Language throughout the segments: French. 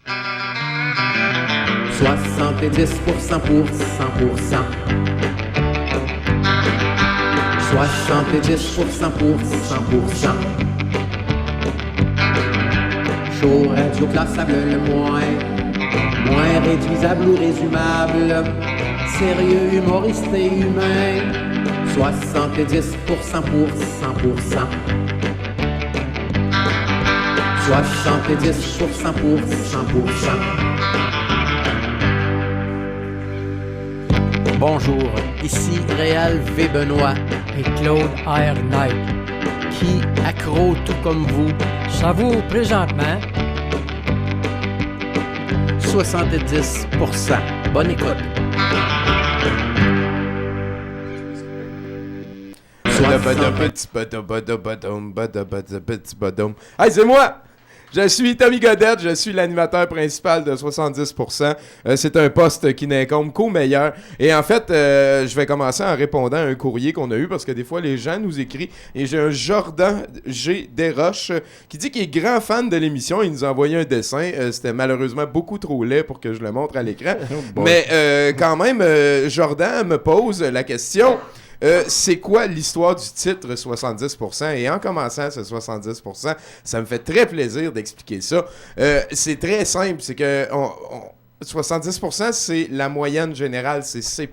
70% pour 100%. 70% pour 100%. Chaud, radio, classable le moins réduisable ou résumable. Sérieux, humoriste et humain. 70% pour 100%. 70% pour 100%. Bonjour, ici Réal V. Benoît et Claude R. Knight, qui, accro tout comme vous, savoure présentement 70%. Bonne écoute. Hey, c'est moi! Je suis Tommy Godette, je suis l'animateur principal de 70%. C'est un poste qui n'incombe qu'au meilleur. Et en fait, je vais commencer en répondant à un courrier qu'on a eu parce que des fois, les gens nous écrivent. Et j'ai un Jordan G. Desroches qui dit qu'il est grand fan de l'émission. Il nous a envoyé un dessin. C'était malheureusement beaucoup trop laid pour que je le montre à l'écran. Mais quand même, Jordan me pose la question... c'est quoi l'histoire du titre 70%? Et en commençant ce 70%, ça me fait très plaisir d'expliquer ça. C'est très simple, c'est que 70%, c'est la moyenne générale, c'est C+.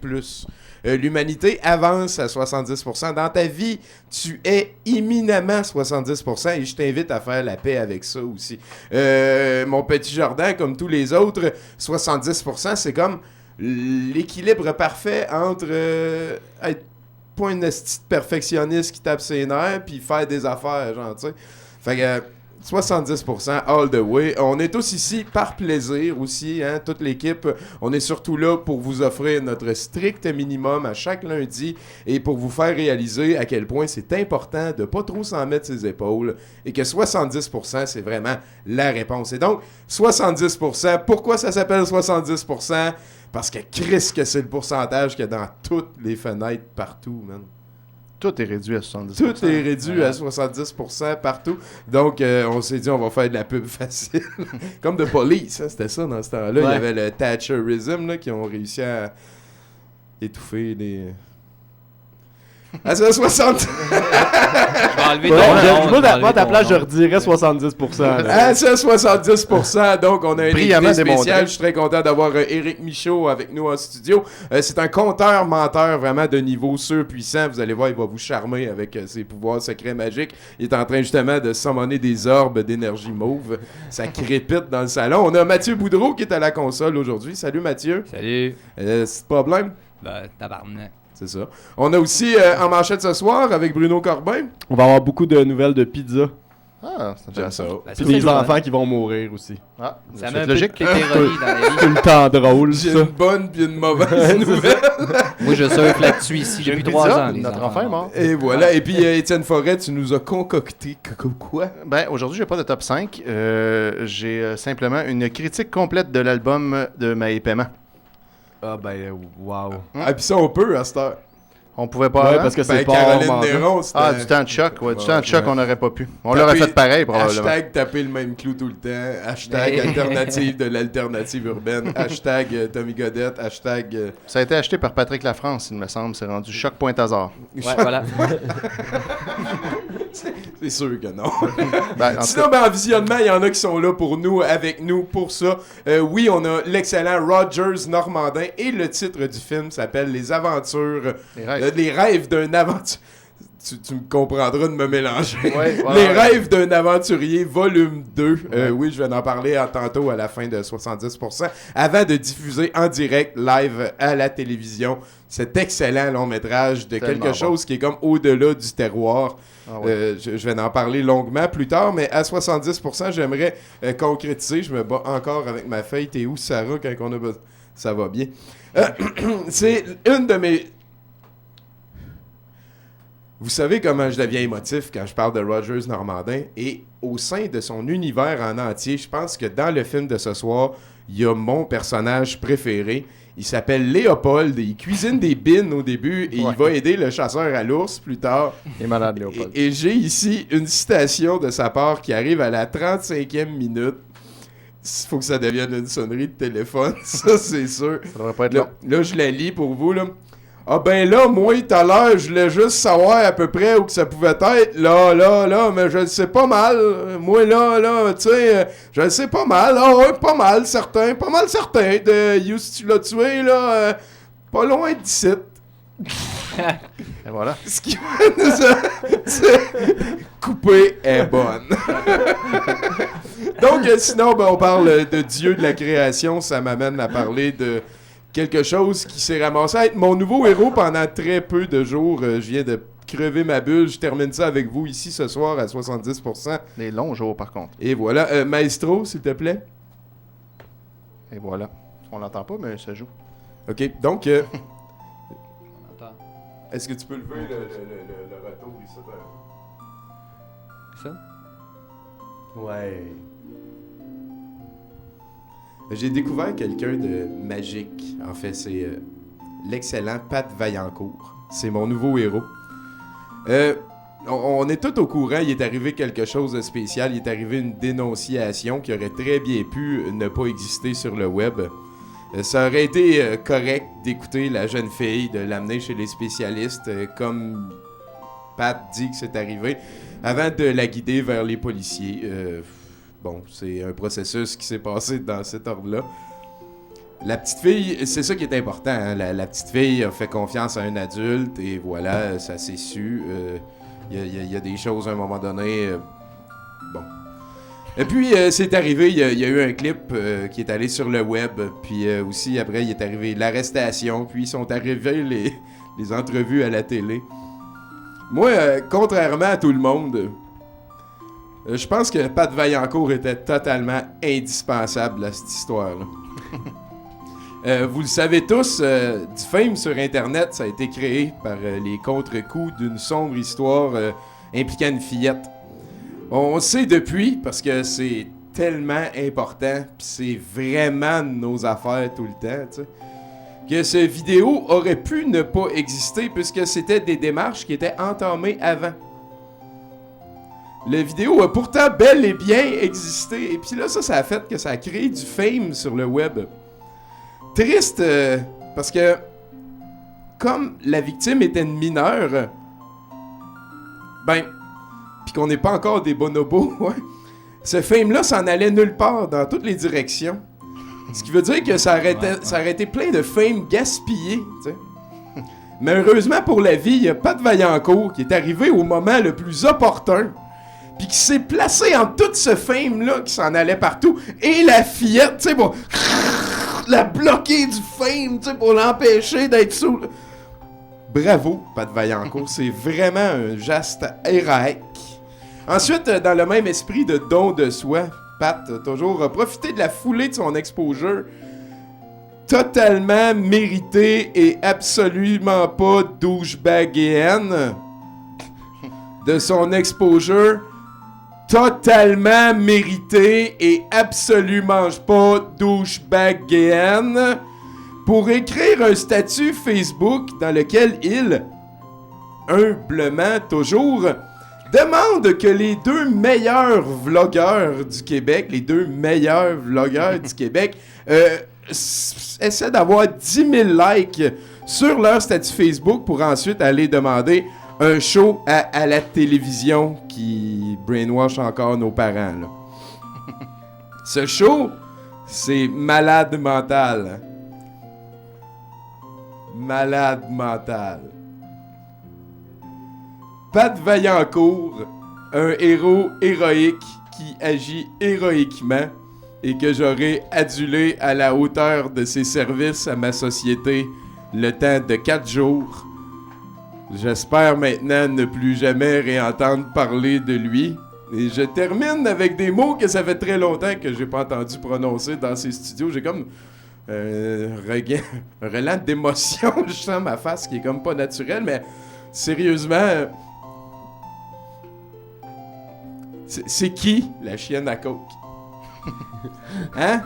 L'humanité avance à 70%. Dans ta vie, tu es éminemment 70% et je t'invite à faire la paix avec ça aussi. Mon petit Jordan, comme tous les autres, 70%, c'est comme l'équilibre parfait entre être pas un esti de perfectionniste qui tape ses nerfs puis faire des affaires, genre, tu sais. Fait que 70% all the way. On est tous ici par plaisir aussi, hein, toute l'équipe. On est surtout là pour vous offrir notre strict minimum à chaque lundi et pour vous faire réaliser à quel point c'est important de pas trop s'en mettre ses épaules et que 70% c'est vraiment la réponse. Et donc, 70%, pourquoi ça s'appelle 70%? Parce que Chris, que c'est le pourcentage qu'il y a dans toutes les fenêtres partout, man. Tout est réduit à 70%. Tout est réduit à 70% partout. Donc, on s'est dit, on va faire de la pub facile. Comme The Police, hein, c'était ça dans ce temps-là. Ouais. Il y avait le Thatcherism là, qui ont réussi à étouffer les... À 60... Je vais enlever ton ta place, je redirais 70%. À 70%, donc on a un invité spécial. Je suis très content d'avoir Éric Michaud avec nous en studio. C'est un conteur-menteur vraiment de niveau surpuissant. Vous allez voir, il va vous charmer avec ses pouvoirs secrets magiques. Il est en train justement de summoner des orbes d'énergie mauve. Ça crépite dans le salon. On a Mathieu Boudreau qui est à la console aujourd'hui. Salut Mathieu. Salut. C'est problème? Ben, tabarnak. C'est ça. On a aussi en manchette ce soir avec Bruno Corbin. On va avoir beaucoup de nouvelles de pizza. Ah, c'est déjà ça. Ben, puis des enfants qui vont mourir aussi. Ah, ça met un peu de pépéronie dans la vie. C'est tout le temps drôle, J'ai ça. une bonne puis une mauvaise nouvelle. Moi, je surfe là-dessus ici depuis 3 ans. Notre enfant est mort. Et voilà. Et puis, Étienne Forêt, tu nous as concocté quoi? Ben, aujourd'hui, j'ai pas de top 5. J'ai simplement une critique complète de l'album de Maë Paiement. Ah ben, wow. Ah, puis ça, on peut à cette heure. On pouvait pas. Ouais, parce que c'est pas Caroline Néron, c'était... Ah, du temps de choc, ouais. Du temps de choc, on n'aurait pas pu. On l'aurait fait pareil, probablement. Hashtag taper le même clou tout le temps. Hashtag alternative de l'alternative urbaine. Hashtag Tommy Godette. Hashtag... Ça a été acheté par Patrick Lafrance, il me semble. C'est rendu choc point hasard. Ouais, voilà. C'est sûr que non. Sinon, en visionnement, il y en a qui sont là pour nous, avec nous, pour ça. Oui, on a l'excellent Rogers Normandin et le titre du film s'appelle Les Aventures... Les rêves d'un aventure... Tu me comprendras de me mélanger. Les rêves d'un aventurier, volume 2. Oui, je vais en parler tantôt à la fin de 70%. Avant de diffuser en direct, live, à la télévision, cet excellent long métrage de quelque chose qui est comme au-delà du terroir. Je vais en parler longuement plus tard, mais à 70%, j'aimerais concrétiser. Je me bats encore avec ma feuille. T'es où, Sarah, quand on a besoin? Ça va bien. C'est une de mes... Vous savez comment je deviens émotif quand je parle de Rogers Normandin, et au sein de son univers en entier, je pense que dans le film de ce soir, il y a mon personnage préféré. Il s'appelle Léopold, il cuisine des bines au début et il va aider le chasseur à l'ours plus tard. Il est malade, Léopold. Et j'ai ici une citation de sa part qui arrive à la 35e minute. Il faut que ça devienne une sonnerie de téléphone, ça c'est sûr. Ça devrait pas être Là, long. je la lis pour vous, là. Ah ben là, moi, tout à l'heure, je voulais juste savoir à peu près où que ça pouvait être. Là, mais je le sais pas mal. Moi, là, tu sais, je le sais pas mal. Ah ouais, pas mal certain. De Yous, tu l'as tué, là, pas loin d'ici. Et voilà. Ce qui couper est bonne. Donc, sinon, ben, on parle de Dieu de la création. Ça m'amène à parler de quelque chose qui s'est ramassé à être mon nouveau héros pendant très peu de jours. Je viens de crever ma bulle. Je termine ça avec vous ici ce soir à 70%. Des longs jours, par contre. Et voilà. Maestro, s'il te plaît. Et voilà. On l'entend pas, mais ça joue. OK. Donc, Attends. est-ce que tu peux lever le retour ici? Ça? Ouais. J'ai découvert quelqu'un de magique. En fait, c'est l'excellent Pat Vaillancourt. C'est mon nouveau héros. On est tous au courant, il est arrivé quelque chose de spécial. Il est arrivé une dénonciation qui aurait très bien pu ne pas exister sur le web. Ça aurait été correct d'écouter la jeune fille, de l'amener chez les spécialistes, comme Pat dit que c'est arrivé, avant de la guider vers les policiers. Bon, c'est un processus qui s'est passé dans cet ordre-là. La petite fille, c'est ça qui est important. Hein? La petite fille a fait confiance à un adulte et voilà, ça s'est su. Il y a des choses à un moment donné. Bon. Et puis, c'est arrivé, il y a eu un clip qui est allé sur le web. Puis aussi, après, il est arrivé l'arrestation. Puis, sont arrivés les entrevues à la télé. Moi, contrairement à tout le monde, je pense que Pat Vaillancourt était totalement indispensable à cette histoire-là. Vous le savez tous, du fame sur Internet, ça a été créé par les contre-coups d'une sombre histoire impliquant une fillette. On sait depuis, parce que c'est tellement important, pis c'est vraiment nos affaires tout le temps, tu sais, que cette vidéo aurait pu ne pas exister puisque c'était des démarches qui étaient entamées avant. La vidéo a pourtant bel et bien existé. Et puis là, ça a fait que ça a créé du fame sur le web. Triste, parce que comme la victime était une mineure, ben, puis qu'on n'est pas encore des bonobos, ouais, ce fame-là s'en allait nulle part, dans toutes les directions. Ce qui veut dire que ça aurait été plein de fame gaspillé, tu sais. Mais heureusement pour la vie, il n'y a pas de Vaillancourt qui est arrivé au moment le plus opportun, puis qui s'est placé en tout ce fame-là qui s'en allait partout, et la fillette, tu sais, pour la bloquer du fame, tu sais, pour l'empêcher d'être sous... Bravo, Pat Vaillancourt, c'est vraiment un geste héroïque. Ensuite, dans le même esprit de don de soi, Pat a toujours profité de la foulée de son exposure, totalement mérité et absolument pas douchebagéenne, de son exposure totalement mérité et absolument pas douchebagéenne, pour écrire un statut Facebook dans lequel il, humblement toujours, demande que les deux meilleurs vlogueurs du Québec, essaient d'avoir 10 000 likes sur leur statut Facebook pour ensuite aller demander un show à la télévision qui brainwash encore nos parents, là. Ce show, c'est Malade mental. Malade mental. Pat Vaillancourt, un héros héroïque qui agit héroïquement et que j'aurai adulé à la hauteur de ses services à ma société le temps de 4 jours. J'espère maintenant ne plus jamais réentendre parler de lui. Et je termine avec des mots que ça fait très longtemps que j'ai pas entendu prononcer dans ces studios. J'ai comme un relent d'émotion. Je sens ma face qui est comme pas naturelle, mais sérieusement, c'est qui la chienne à coke? Hein?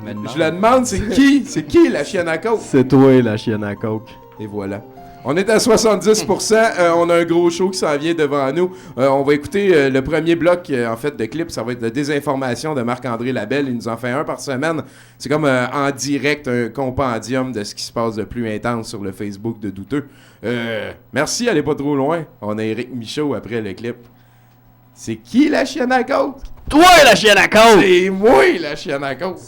Je la demande, c'est qui la chienne à coke? C'est toi la chienne à coke. Et voilà. On est à 70%. On a un gros show qui s'en vient devant nous. On va écouter le premier bloc en fait de clip. Ça va être de désinformation de Marc-André Labelle. Il nous en fait un par semaine. C'est comme en direct un compendium de ce qui se passe de plus intense sur le Facebook de Douteux. Merci, allez pas trop loin. On a Éric Michaud après le clip. C'est qui la chienne à côte? Toi, la chienne à côte! C'est moi la chienne à côte!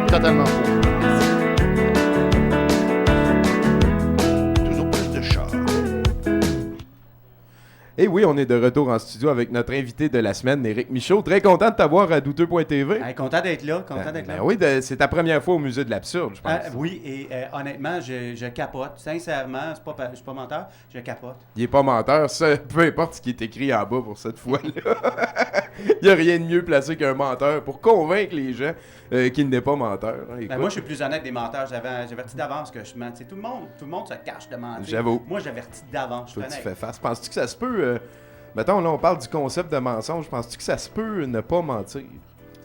Totalement faux. Toujours plus de char. Et oui, on est de retour en studio avec notre invité de la semaine, Éric Michaud. Très content de t'avoir à douteux.tv. Hey, content d'être là, Oui, c'est ta première fois au Musée de l'Absurde, je pense. Oui, et honnêtement, je capote. Sincèrement, je suis pas menteur, je capote. Il est pas menteur, ça, peu importe ce qui est écrit en bas pour cette fois-là. Il n'y a rien de mieux placé qu'un menteur pour convaincre les gens qu'il n'est pas menteur. Hein. Écoute, Moi, je suis plus honnête des menteurs. J'avertis d'avance que je mens. Tout le monde se cache de mentir. J'avoue. Moi, j'avertis d'avance. toi, tu fais face. Penses-tu que ça se peut... mettons, là, on parle du concept de mensonge. Penses-tu que ça se peut ne pas mentir?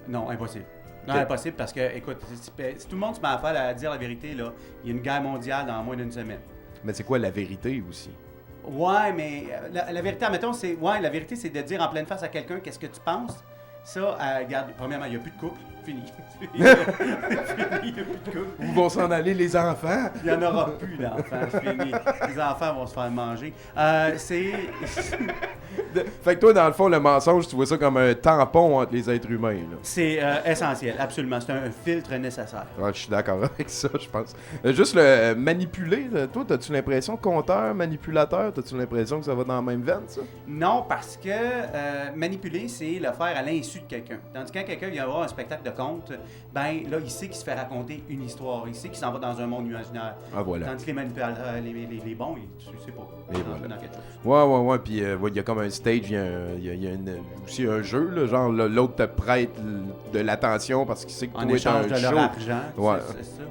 Non, impossible. Non, Ok. impossible parce que, écoute, si tout le monde se met à faire à dire la vérité, là, il y a une guerre mondiale dans moins d'une semaine. Mais c'est quoi la vérité aussi? Ouais, mais la vérité, admettons, la vérité, c'est de dire en pleine face à quelqu'un qu'est-ce que tu penses. Ça, regarde, premièrement, il n'y a plus de couple. Fini. Fini, il n'y a plus de couple. Où vont s'en aller les enfants? Il n'y en aura plus d'enfants, c'est fini. Les enfants vont se faire manger. Fait que toi, dans le fond, le mensonge, tu vois ça comme un tampon entre les êtres humains. Là. C'est essentiel, absolument. C'est un filtre nécessaire. Ouais, je suis d'accord avec ça, je pense. Juste le manipuler, là, toi, as-tu l'impression, compteur, manipulateur, as-tu l'impression que ça va dans la même veine, ça? Non, parce que manipuler, c'est le faire à l'insu de quelqu'un. Tandis que quand quelqu'un vient voir un spectacle de conte, ben là, il sait qu'il se fait raconter une histoire. Il sait qu'il s'en va dans un monde imaginaire. Ah, voilà. Tandis que les manipulateurs, les bons, tu sais pas. Et Ils voilà. rentrent dans quelque chose. Ouais, puis il y a comme un stage, il y a aussi un jeu, là, genre l'autre te prête de l'attention parce qu'il sait que En toi, t'es échange un de show. leur argent. Ouais. C'est ça.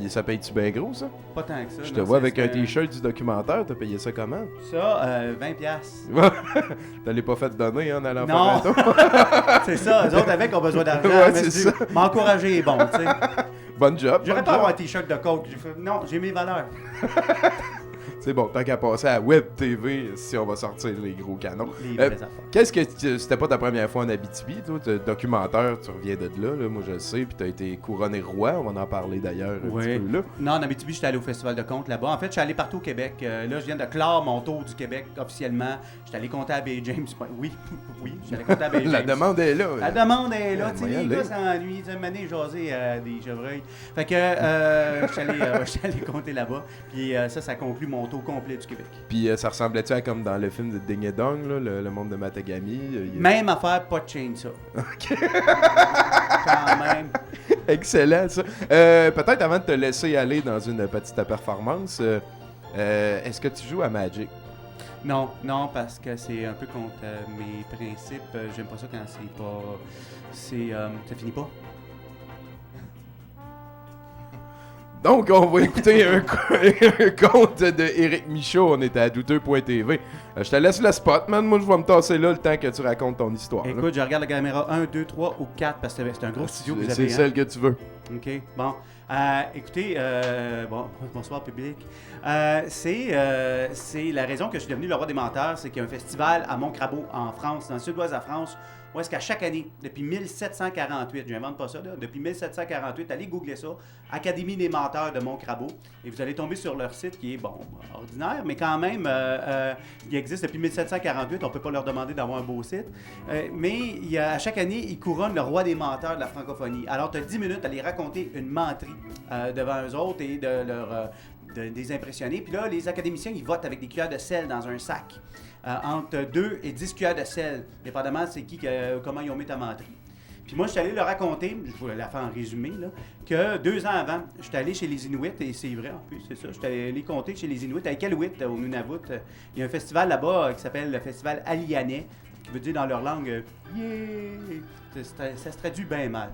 Ça paye-tu bien gros, ça? Pas tant que ça. Je te non, vois c'est avec un que- t-shirt du documentaire, t'as payé ça comment? Ça, 20 piastres. T'as l'as pas fait donner en allant Non. faire un tour? C'est ça, eux autres avec ont besoin d'argent. Ouais, mais c'est c'est ça. m'encourager est bon, tu sais. Bonne job. J'aurais bonne pas job. avoir un t-shirt de coke. J'ai fait, non, j'ai mes valeurs. C'est bon, tant qu'à passer à Web TV, si on va sortir les gros canons. Les vraies affaires. Qu'est-ce que c'était pas ta première fois en Abitibi, toi? Documentaire, tu reviens de là, moi je le sais, puis t'as été couronné roi, on va en parler d'ailleurs un Oui. petit peu là. Non, en Abitibi, j'étais allé au Festival de contes là-bas. En fait, je suis allé partout au Québec. Là, je viens de clore mon tour du Québec officiellement. J'étais allé compter à Bay James. Oui, oui, j'étais allé compter à Bay James. La demande est là. La demande est là. Tu sais, moyen les d'aller. gars s'ennuient. Tu sais, une année, jaser à des chevreuils. Fait que je suis allé compter là-bas. Puis ça conclut mon tour complet du Québec. Puis ça ressemblait-tu à comme dans le film de Ding et Dong, là, le monde de Matagami? Même affaire, pas de chain, ça. Quand même. Excellent, ça. Peut-être avant de te laisser aller dans une petite performance, est-ce que tu joues à Magic? Non, parce que c'est un peu contre mes principes. J'aime pas ça quand c'est pas... ça finit pas. Donc, on va écouter un conte de Éric Michaud. On était à douteux.tv. Je te laisse le spot, man. Moi, je vais me tasser là le temps que tu racontes ton histoire. là. Écoute, je regarde la caméra 1, 2, 3 ou 4 parce que c'est un gros studio que vous C'est avez. celle que tu veux. OK, bon. Écoutez, bonsoir public. C'est la raison que je suis devenu le roi des menteurs, c'est qu'il y a un festival à Montcrabeau, en France, dans le sud-ouest de la France, où est-ce qu'à chaque année, depuis 1748, je n'invente pas ça, là, depuis 1748, allez googler ça, Académie des menteurs de Montcrabeau, et vous allez tomber sur leur site qui est, bon, ordinaire, mais quand même, il existe depuis 1748, on ne peut pas leur demander d'avoir un beau site, mais à chaque année, ils couronnent le roi des menteurs de la francophonie. Alors, tu as 10 minutes à les raconter une menterie devant eux autres et de les impressionner. Puis là, les académiciens, ils votent avec des cuillères de sel dans un sac. Entre 2 et 10 cuillères de sel, dépendamment c'est comment ils ont mis ta menterie. Puis moi, je suis allé leur raconter, je vais la faire en résumé, là, que 2 ans avant, je suis allé chez les Inuits, et c'est vrai en plus, c'est ça, je suis allé compter chez les Inuits, à Iqaluit, au Nunavut. Il y a un festival là-bas qui s'appelle le Festival Alianais, qui veut dire dans leur langue « Yeah ». Ça se traduit bien mal.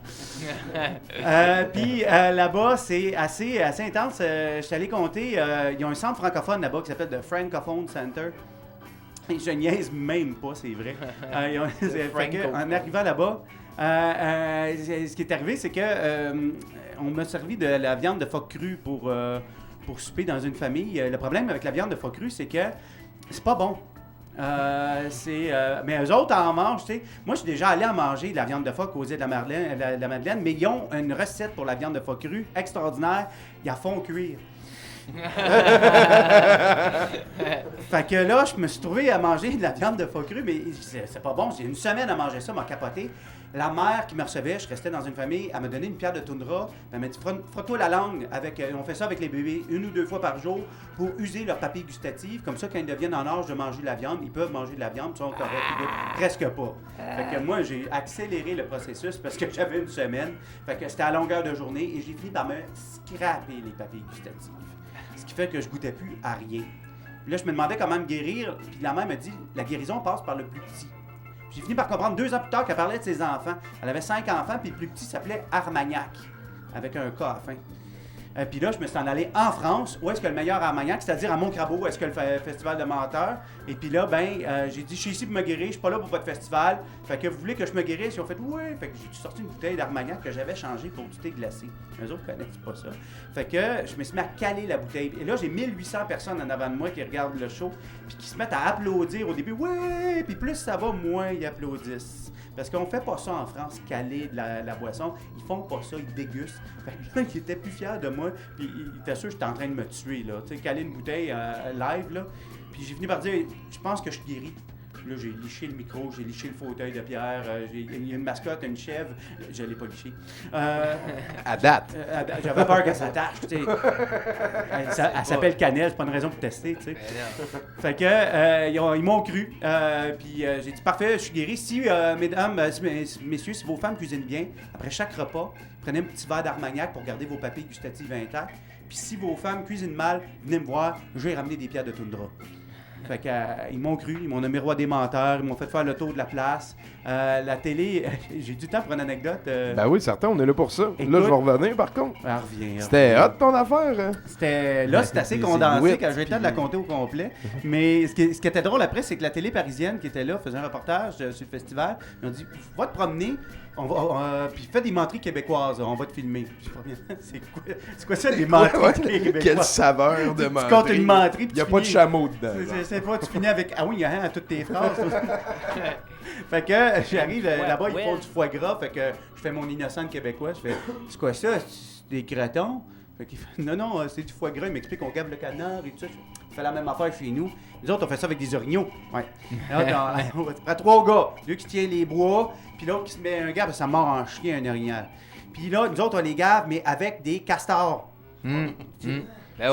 Puis là-bas, c'est assez intense. Je suis allé compter, il y a un centre francophone là-bas qui s'appelle The Francophone Center. Et je niaise même pas, c'est vrai. Fait que, en arrivant là-bas, ce qui est arrivé, c'est que on m'a servi de la viande de phoque crue pour souper dans une famille. Le problème avec la viande de phoque crue, c'est que c'est pas bon. Mais eux autres en mangent, tu sais. Moi, je suis déjà allé en manger de la viande de phoque aux îles de la Madeleine, mais ils ont une recette pour la viande de phoque crue extraordinaire. Ils la font cuire. Fait que là, je me suis trouvé à manger de la viande de phoque crue, mais c'est pas bon. J'ai une semaine à manger ça, m'a capoté. La mère qui me recevait, je restais dans une famille, elle m'a donné une pierre de toundra. Elle m'a dit frotte-toi la langue. On fait ça avec les bébés 1 ou 2 fois par jour pour user leur papille gustative. Comme ça, quand ils deviennent en âge de manger de la viande, ils peuvent manger de la viande, sans presque pas. Fait que moi, j'ai accéléré le processus parce que j'avais une semaine. Fait que c'était à longueur de journée et j'ai fini par me scraper les papilles gustatives. Ce qui fait que je goûtais plus à rien. Puis là, je me demandais comment me guérir. Puis la mère me dit, la guérison passe par le plus petit. J'ai fini par comprendre 2 ans plus tard qu'elle parlait de ses enfants. Elle avait 5 enfants, puis le plus petit s'appelait Armagnac, avec un K à la fin. Puis là, je me suis en allé en France, où est-ce que le meilleur Armagnac, c'est-à-dire à Montcrabeau, où est-ce que le festival de menteurs. Et puis là, j'ai dit, je suis ici pour me guérir, je suis pas là pour votre festival. Fait que vous voulez que je me guérisse? Ils ont fait, oui. Fait que j'ai sorti une bouteille d'Armagnac que j'avais changée pour du thé glacé. Eux autres connaissent pas ça. Fait que je me suis mis à caler la bouteille. Et là, j'ai 1800 personnes en avant de moi qui regardent le show, puis qui se mettent à applaudir au début. Ouais! Puis plus ça va, moins ils applaudissent. Parce qu'on fait pas ça en France, caler de la boisson. Ils font pas ça, ils dégustent. Fait que là, ils étaient plus fiers de moi. Puis ils étaient sûrs que j'étais en train de me tuer, là. Tu sais, caler une bouteille live, là. Puis j'ai fini par dire, je pense que je suis guéri. Là, j'ai liché le micro, j'ai liché le fauteuil de Pierre. Il y a une mascotte, une chèvre. Je l'ai pas liché. À date. J'avais peur qu'elle s'attache, tu sais. Elle s'appelle Cannelle, c'est pas une raison pour tester, tu sais. Fait que, ils m'ont cru. Puis j'ai dit, parfait, je suis guéri. Si, mesdames, messieurs, si vos femmes cuisinent bien, après chaque repas, prenez un petit verre d'Armagnac pour garder vos papilles gustatives intactes. Puis si vos femmes cuisinent mal, venez me voir, je vais ramener des pierres de toundra. Fait que, ils m'ont cru, ils m'ont nommé roi des menteurs, ils m'ont fait faire le tour de la place. La télé, j'ai du temps pour une anecdote. Ben oui, certain, on est là pour ça. Écoute, là, je vais revenir par contre. Reviens. C'était hot ton affaire, hein? C'était assez c'est condensé louette, quand j'ai le temps de la compter au complet. Mais ce qui était drôle après, c'est que la télé parisienne qui était là faisait un reportage sur le festival. Ils ont dit, va te promener, puis fais des menteries québécoises, on va te filmer. Je sais pas bien, c'est quoi ça, des menteries québécoises? Quelle saveur de menterie. Tu comptes une menterie, puis Il n'y a tu pas de finis- chameau dedans. C'est pas, tu finis avec ah oui, à toutes tes phrases. Fait que j'arrive là-bas, ils font du foie gras, fait que je fais mon innocent québécois, je fais c'est quoi ça? C'est des cratons? Fait qu'il fait non, c'est du foie gras, il m'explique qu'on gave le canard et tout ça. On fait la même affaire chez nous. Les autres, on fait ça avec des orignaux. Ouais. Là, on prend 3 gars, lui qui tient les bois, puis l'autre qui se met un gars, ça mord en chien, un orignal. Puis là, nous autres, on les gave, mais avec des castors. Ben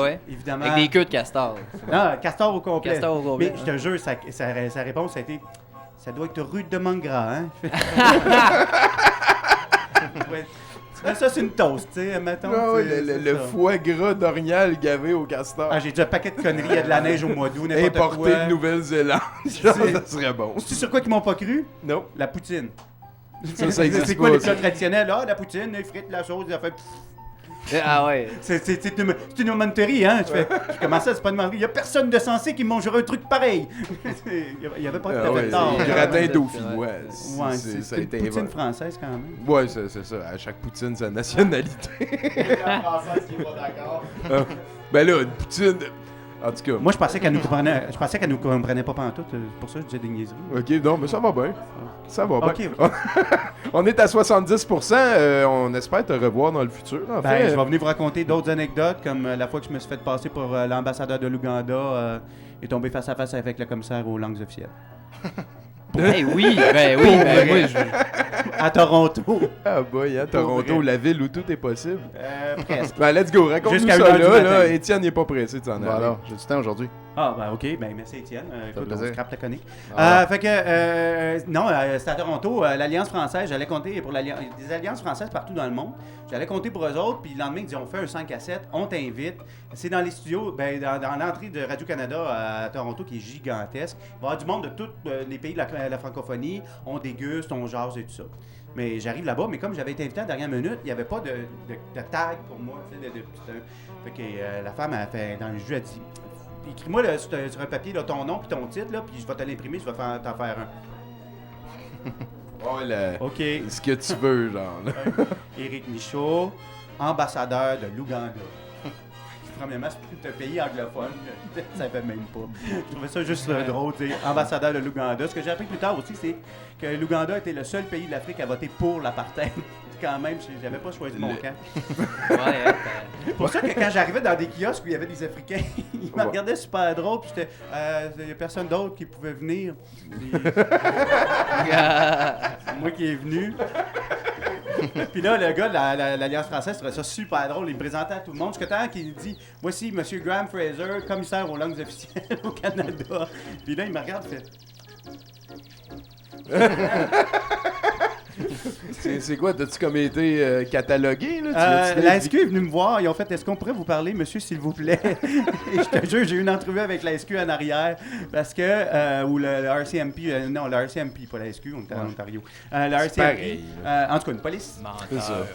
ouais. Évidemment. Avec des queues de castor. Non, castor au complet. Castor au complet, Mais je te jure, sa réponse, ça a été ça doit être rudement gras, hein? Ouais. Tu mets ça sur une toast, tu sais, mettons. Ah ouais, c'est le ça. foie gras d'orignal gavé au castor. Ah, j'ai déjà un paquet de conneries, il y a de la neige au mois d'août, n'importe Importé quoi. de Nouvelle-Zélande. Genre, ça serait bon. C'est sur quoi qu'ils m'ont pas cru? Non. La poutine. Ça existe C'est quoi pas, les ça. plats traditionnels? Ah, la poutine, les frites, la sauce, ça fait... Ah ouais. C'est une menterie, hein? Comment ça, c'est pas une menterie? Il y a personne de sensé qui mangerait un truc pareil. Il y avait pas tout Ah à ouais, fait tort. le gratin Ouais, dauphinois. Ouais, ça a c'est une été poutine inventé. française quand même. Ouais, c'est ça. À chaque poutine, sa nationalité. La française qui est pas d'accord. Ben là, une poutine. En tout cas. Moi, je pensais qu'elle nous comprenait pas pantoute. C'est pour ça que je disais des niaiseries. Ok, non, mais ça va bien. Ça va bien. Ok. On est à 70%. On espère te revoir dans le futur. En Ben, fait. je vais venir vous raconter d'autres anecdotes, comme la fois que je me suis fait passer pour l'ambassadeur de l'Ouganda et tomber face à face avec le commissaire aux langues officielles. Ben oui, ben oui, À Toronto. Ah boy, hein, Toronto, la ville où tout est possible. Presque. Ben, let's go, raconte-nous Jusqu'à ça 1 heure du là. matin. Là, Étienne n'est pas pressé de s'en aller. Voilà, j'ai du temps aujourd'hui. Ah, ben ok, ben merci Étienne. Écoute, on plaisir. scrape la conique. Ah. Fait que, non, c'était à Toronto, l'Alliance française, j'allais compter pour des alliances françaises partout dans le monde. J'allais compter pour eux autres, puis le lendemain, ils disaient, on fait un 5 à 7, on t'invite. C'est dans les studios, ben, dans l'entrée de Radio-Canada à Toronto, qui est gigantesque. Il va y avoir du monde de tous les pays de la francophonie, on déguste, on jase et tout ça. Mais j'arrive là-bas, mais comme j'avais été invité à la dernière minute, il n'y avait pas de tag pour moi. Tu sais, fait que la femme, a fait, dans le jeu, elle dit, écris-moi là, sur un papier là, ton nom puis ton titre, là, puis je vais te l'imprimer, je vais t'en faire un. Ouais, OK. ce que tu veux, genre. là. Éric Michaud, ambassadeur de l'Ouganda. Premièrement, c'est un pays anglophone. Ça fait même pas. Je trouvais ça juste drôle, tu sais, ambassadeur de l'Ouganda. Ce que j'ai appris plus tard aussi, c'est que l'Ouganda était le seul pays de l'Afrique à voter pour l'apartheid. Quand même, j'avais pas choisi mon camp. Ouais, C'est pour ça que quand j'arrivais dans des kiosques où il y avait des Africains, ils me Ouais. regardaient super drôle, puis j'étais, il y a personne d'autre qui pouvait venir. Puis, c'est moi qui est venu. Puis là, le gars de l'Alliance française trouvait ça super drôle. Il me présentait à tout le monde. Jusqu'à temps qu'il dit, voici M. Graham Fraser, commissaire aux langues officielles au Canada. Puis là, il me regarde et fait, C'est quoi, t'as-tu comme été catalogué, là? la SQ est venue me voir. Ils ont fait, est-ce qu'on pourrait vous parler, monsieur, s'il vous plaît? Et je te jure, j'ai eu une entrevue avec la SQ en arrière. Parce que, ou le RCMP, non, le RCMP, pas la SQ, on est en Ontario. Le RCMP, pareil, en tout cas, une police. C'est ça.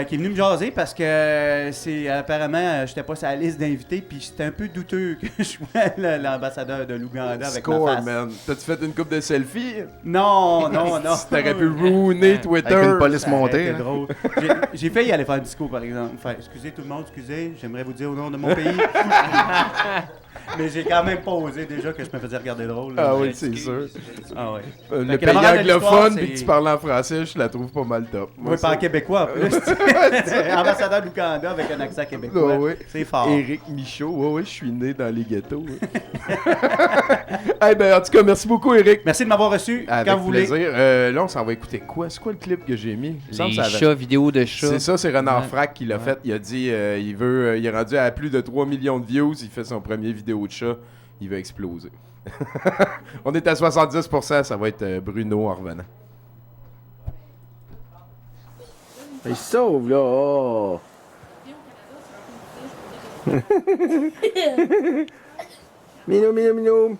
Qui est venu me jaser parce que c'est apparemment j'étais pas sur la liste d'invités puis c'était un peu douteux que je sois l'ambassadeur de l'Ouganda avec ma Score, face. man. T'as-tu fait une coupe de selfies? Non. T'aurais pu ruiner Twitter. Avec une police Ça aurait montée. été là. drôle. J'ai failli aller faire un discours par exemple. Excusez tout le monde, excusez, j'aimerais vous dire au nom de mon pays. Mais j'ai quand même pas osé déjà que je me faisais regarder drôle. Ah là. oui, c'est sûr. Ah ouais. Le Fait que pays la morale de l'histoire, anglophone, c'est- puis que tu parles en français, je la trouve pas mal top. Oui, pas en québécois en plus. Ambassadeur du Canada avec un accent québécois. Ah oui. C'est fort. Éric Michaud, ouais, je suis né dans les ghettos. Eh ben, en tout cas, merci beaucoup, Éric. Merci de m'avoir reçu Avec quand vous voulez. plaisir. Là, on s'en va écouter quoi? C'est quoi le clip que j'ai mis? Il me semble Les que ça avait- chats, vidéos de chats. C'est ça, c'est Renard Ouais. Frac qui l'a fait. Il a dit, il est rendu à plus de 3 millions de views. Il fait son premier vidéo de chat. Il va exploser. On est à 70%. Ça va être Bruno en revenant. Il sauve, là. Oh. Minou, minou, minou.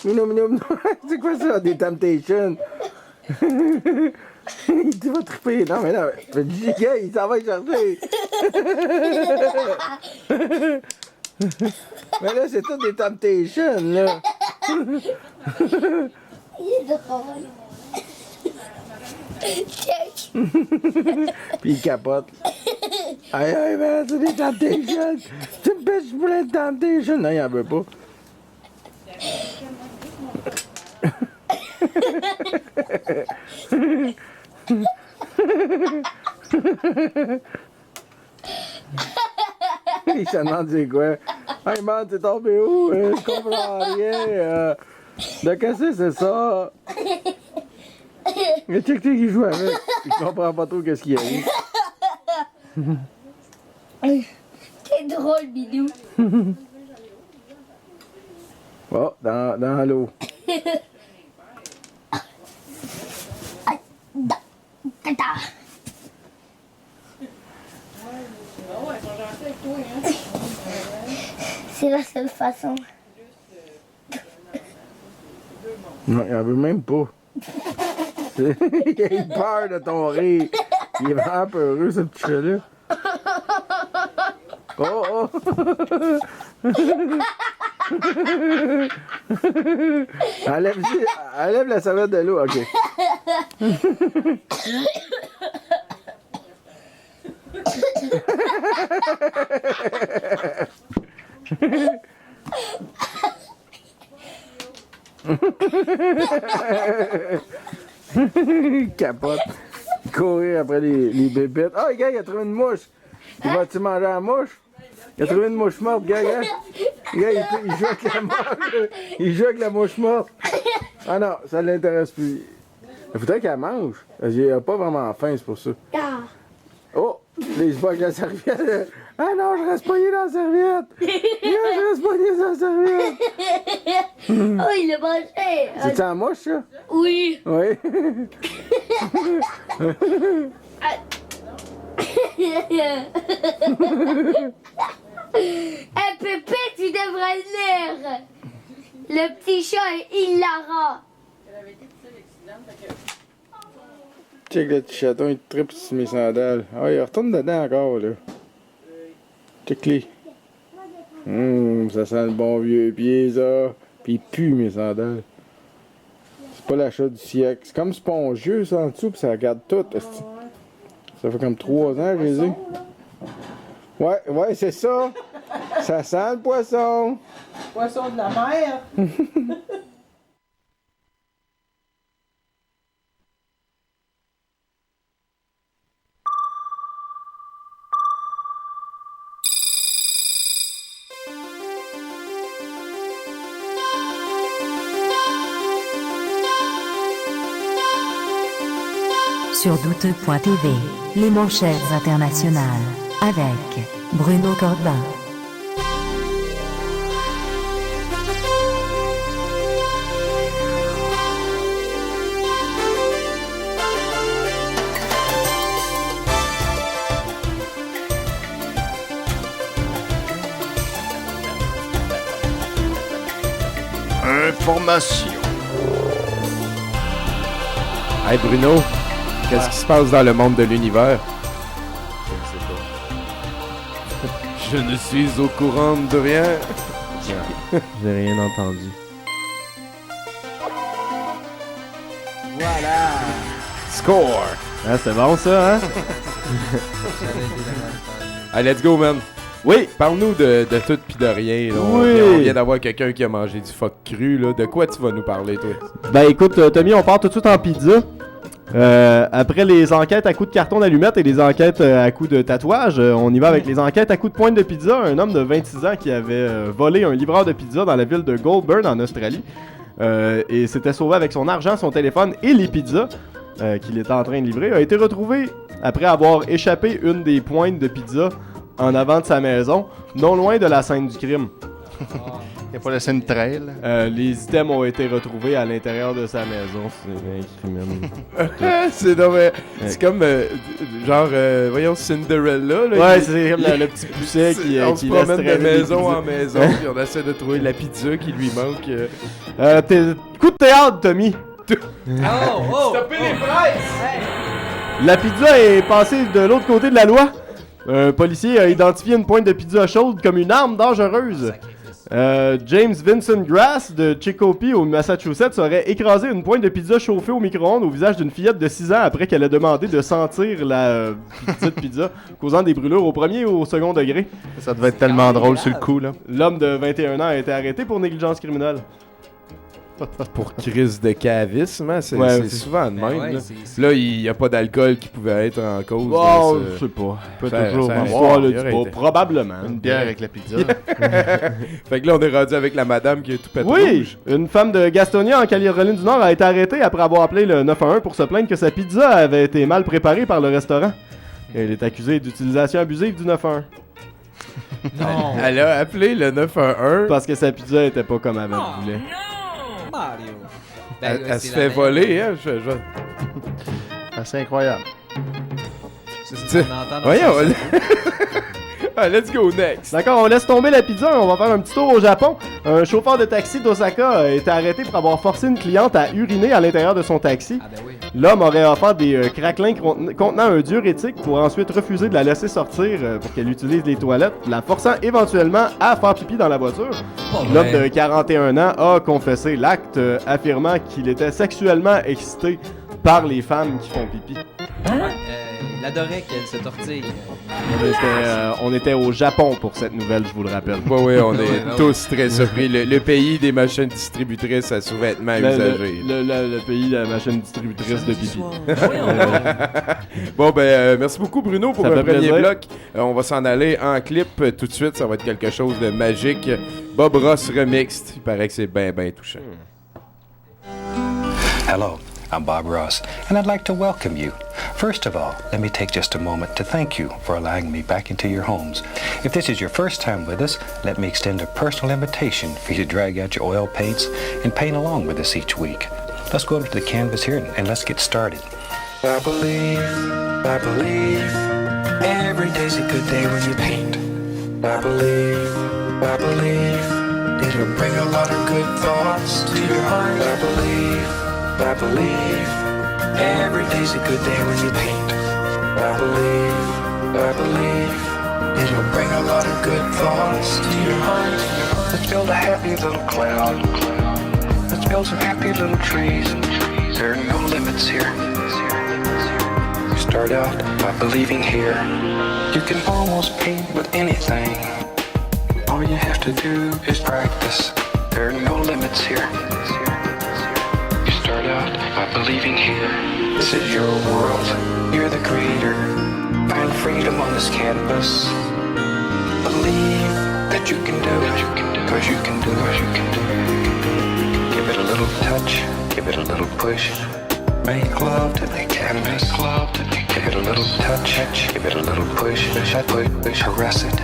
Minou, minou, minou. C'est quoi ça, des Temptations? Tu vas triper. Non, mais non. Le giga, il s'en va y chercher. Mais là, c'est tout des Temptations, là. Il est drôle. Puis il capote. Aïe, aïe, man, c'est des Temptations. Tu me pêches pour les Temptations. Non, il en veut pas. Il se demande c'est quoi. Hey man, t'es tombé où? Je comprends rien. De qu'est-ce que c'est ça? Mais check qui joue avec. Il comprend pas trop qu'est-ce qu'il y a eu. T'es drôle, Bidou. Oh, dans l'eau. Tata. C'est la seule façon. Non, il en veut même pas. Il a eu peur de ton rire. Il est vraiment peureux, ce petit chat-là. Oh, oh! Enlève la serviette de l'eau, ok. Il capote. Courir après les bébêtes. Oh, gars, il a trouvé une mouche. Il va-tu manger la mouche? Il a trouvé une mouche morte, gars. Gars, il joue avec la mouche. Il joue avec la mouche morte. Ah non, ça l'intéresse plus. Il faudrait qu'elle mange. Il a pas vraiment faim, c'est pour ça. Ah. Oh, il se bat avec la serviette. Ah non, je reste pogné dans la serviette. Je reste pogné dans la serviette. Oh, il l'a mangé. C'est en mouche, ça? Oui. Oui. Pépé, tu devrais le lire. Le petit chat est hilarant. Check le petit chaton, il tripe sur mes sandales. Ah, il retourne dedans encore, là. Check-les. Ça sent le bon vieux pied, ça. Puis il pue mes sandales. C'est pas l'achat du siècle. C'est comme spongieux, ça, en dessous, puis ça regarde tout. esti. Ça fait comme 3 ans que je les ai. Ouais, c'est ça. Ça sent le poisson. Poisson de la mer. Sur douteux.tv, les manchettes internationales, avec Bruno Corbin. Information. Hey Bruno, qu'est-ce qui se passe dans le monde de l'univers? Je ne suis au courant de rien. J'ai rien entendu. Voilà. Score! Ah, c'est bon ça, hein? Allez, let's go, man. Oui. Parle-nous de tout pis de rien. Là. Oui. On vient d'avoir quelqu'un qui a mangé du phoque cru. Là. De quoi tu vas nous parler, toi? Ben écoute, Tommy, on part tout de suite en pizza. Après les enquêtes à coups de carton d'allumettes et les enquêtes à coups de tatouage, on y va avec les enquêtes à coups de pointe de pizza. Un homme de 26 ans qui avait volé un livreur de pizza dans la ville de Goulburn en Australie et s'était sauvé avec son argent, son téléphone et les pizzas qu'il était en train de livrer, a été retrouvé après avoir échappé une des pointes de pizza en avant de sa maison, non loin de la scène du crime. Il n'y a pas la scène trail. Les items ont été retrouvés à l'intérieur de sa maison. C'est un C'est c'est comme genre voyons Cinderella là, ouais, c'est comme le petit pousset qui on se promène de maison en maison puis on essaie de trouver la pizza qui lui manque. Coup de théâtre, Tommy. Stoppez les presses. La pizza est passée de l'autre côté de la loi. Un policier a identifié une pointe de pizza chaude comme une arme dangereuse. James Vincent Grass de Chicopee au Massachusetts aurait écrasé une pointe de pizza chauffée au micro-ondes au visage d'une fillette de 6 ans après qu'elle a demandé de sentir la petite pizza, causant des brûlures au premier ou au second degré. Ça devait être tellement drôle sur le coup, là. L'homme de 21 ans a été arrêté pour négligence criminelle. Pour crise de cavisme, hein? C'est souvent de même. ouais, là. c'est- Là, il n'y a pas d'alcool qui pouvait être en cause. Oh, là, je sais pas. Peut Ça- toujours. ça- L'histoire le il dit aurait pas. été. Probablement. Une bière avec la pizza. Fait que là, on est rendu avec la madame qui est tout pète Oui, rouge. une femme de Gastonia en Caroline du Nord a été arrêtée après avoir appelé le 911 pour se plaindre que sa pizza avait été mal préparée par le restaurant. Elle est accusée d'utilisation abusive du 911 Non. Elle a appelé le 911. parce que sa pizza était pas comme elle voulait. Mario. Elle se fait voler, hein? C'est incroyable. Voyons. Ah, let's go next. D'accord, on laisse tomber la pizza, on va faire un petit tour au Japon. Un chauffeur de taxi d'Osaka a été arrêté pour avoir forcé une cliente à uriner à l'intérieur de son taxi. Ah ben oui. L'homme aurait offert des craquelins contenant un diurétique pour ensuite refuser de la laisser sortir pour qu'elle utilise les toilettes, la forçant éventuellement à faire pipi dans la voiture. L'homme de 41 ans a confessé l'acte, affirmant qu'il était sexuellement excité par les femmes qui font pipi. Il adorait qu'elle se tortille. On était au Japon pour cette nouvelle, je vous le rappelle. Oui, on est ouais. tous très surpris. Le pays des machines distributrices à sous-vêtements usagés. Le pays de la machine distributrice de pipi. Bon, merci beaucoup, Bruno, pour Ça le fait premier plaisir. bloc. On va s'en aller en clip tout de suite. Ça va être quelque chose de magique. Bob Ross Remixed. Il paraît que c'est bien touchant. Hello, I'm Bob Ross, and I'd like to welcome you. First of all, let me take just a moment to thank you for allowing me back into your homes. If this is your first time with us, let me extend a personal invitation for you to drag out your oil paints and paint along with us each week. Let's go over to the canvas here and let's get started. I believe, every day's a good day when you paint. I believe, it'll bring a lot of good thoughts to your heart. I believe, every day's a good day when you paint. I believe, it'll bring a lot of good thoughts to your heart. Let's build a happy little cloud. Let's build some happy little trees. There are no limits here. You start out by believing here. You can almost paint with anything. All you have to do is practice. There are no limits here. You start out by believing here. This is your world. You're the creator. Find freedom on this canvas. Believe that you can do it. Cause you can do it. Give it a little touch. Give it a little push. Make love to the canvas. Give it a little touch. Give it a little push. Caress it.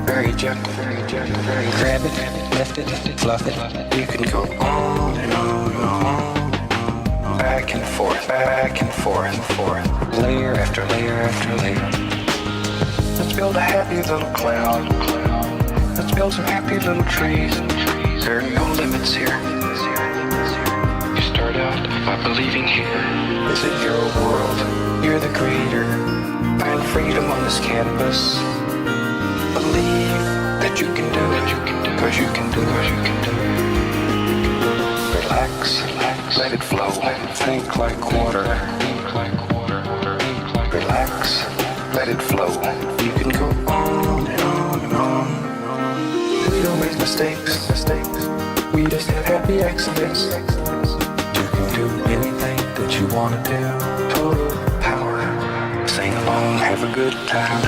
Very gentle. Grab it, lift it, fluff it. You can go on and on and on. Back and forth, layer after layer after layer. Let's build a happy little cloud. Let's build some happy little trees. There are no limits here. You start out by believing here. This is your world. You're the creator. Find freedom on this canvas. Believe that you can do it. Cause you can do it. Relax, let it flow. Think like water. Relax, let it flow. You can go on and on and on. mistakes. We just had happy accidents. You can do anything that you wanna do. Total power. Sing along, have a good time.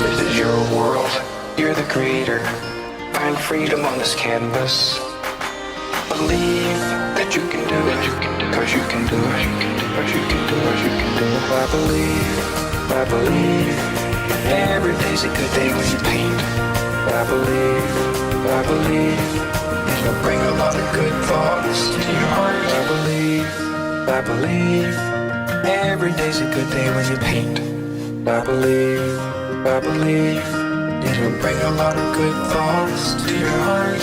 This is your world. You're the creator. Find freedom on this canvas. Believe that you can do it. Cause you can do it. Cause you can do it. You can do it. I believe. Every day's a good day when you paint. I believe. It'll bring a lot of good thoughts to your heart. I believe. Every day's a good day when you paint. I believe. It'll bring a lot of good thoughts to your heart.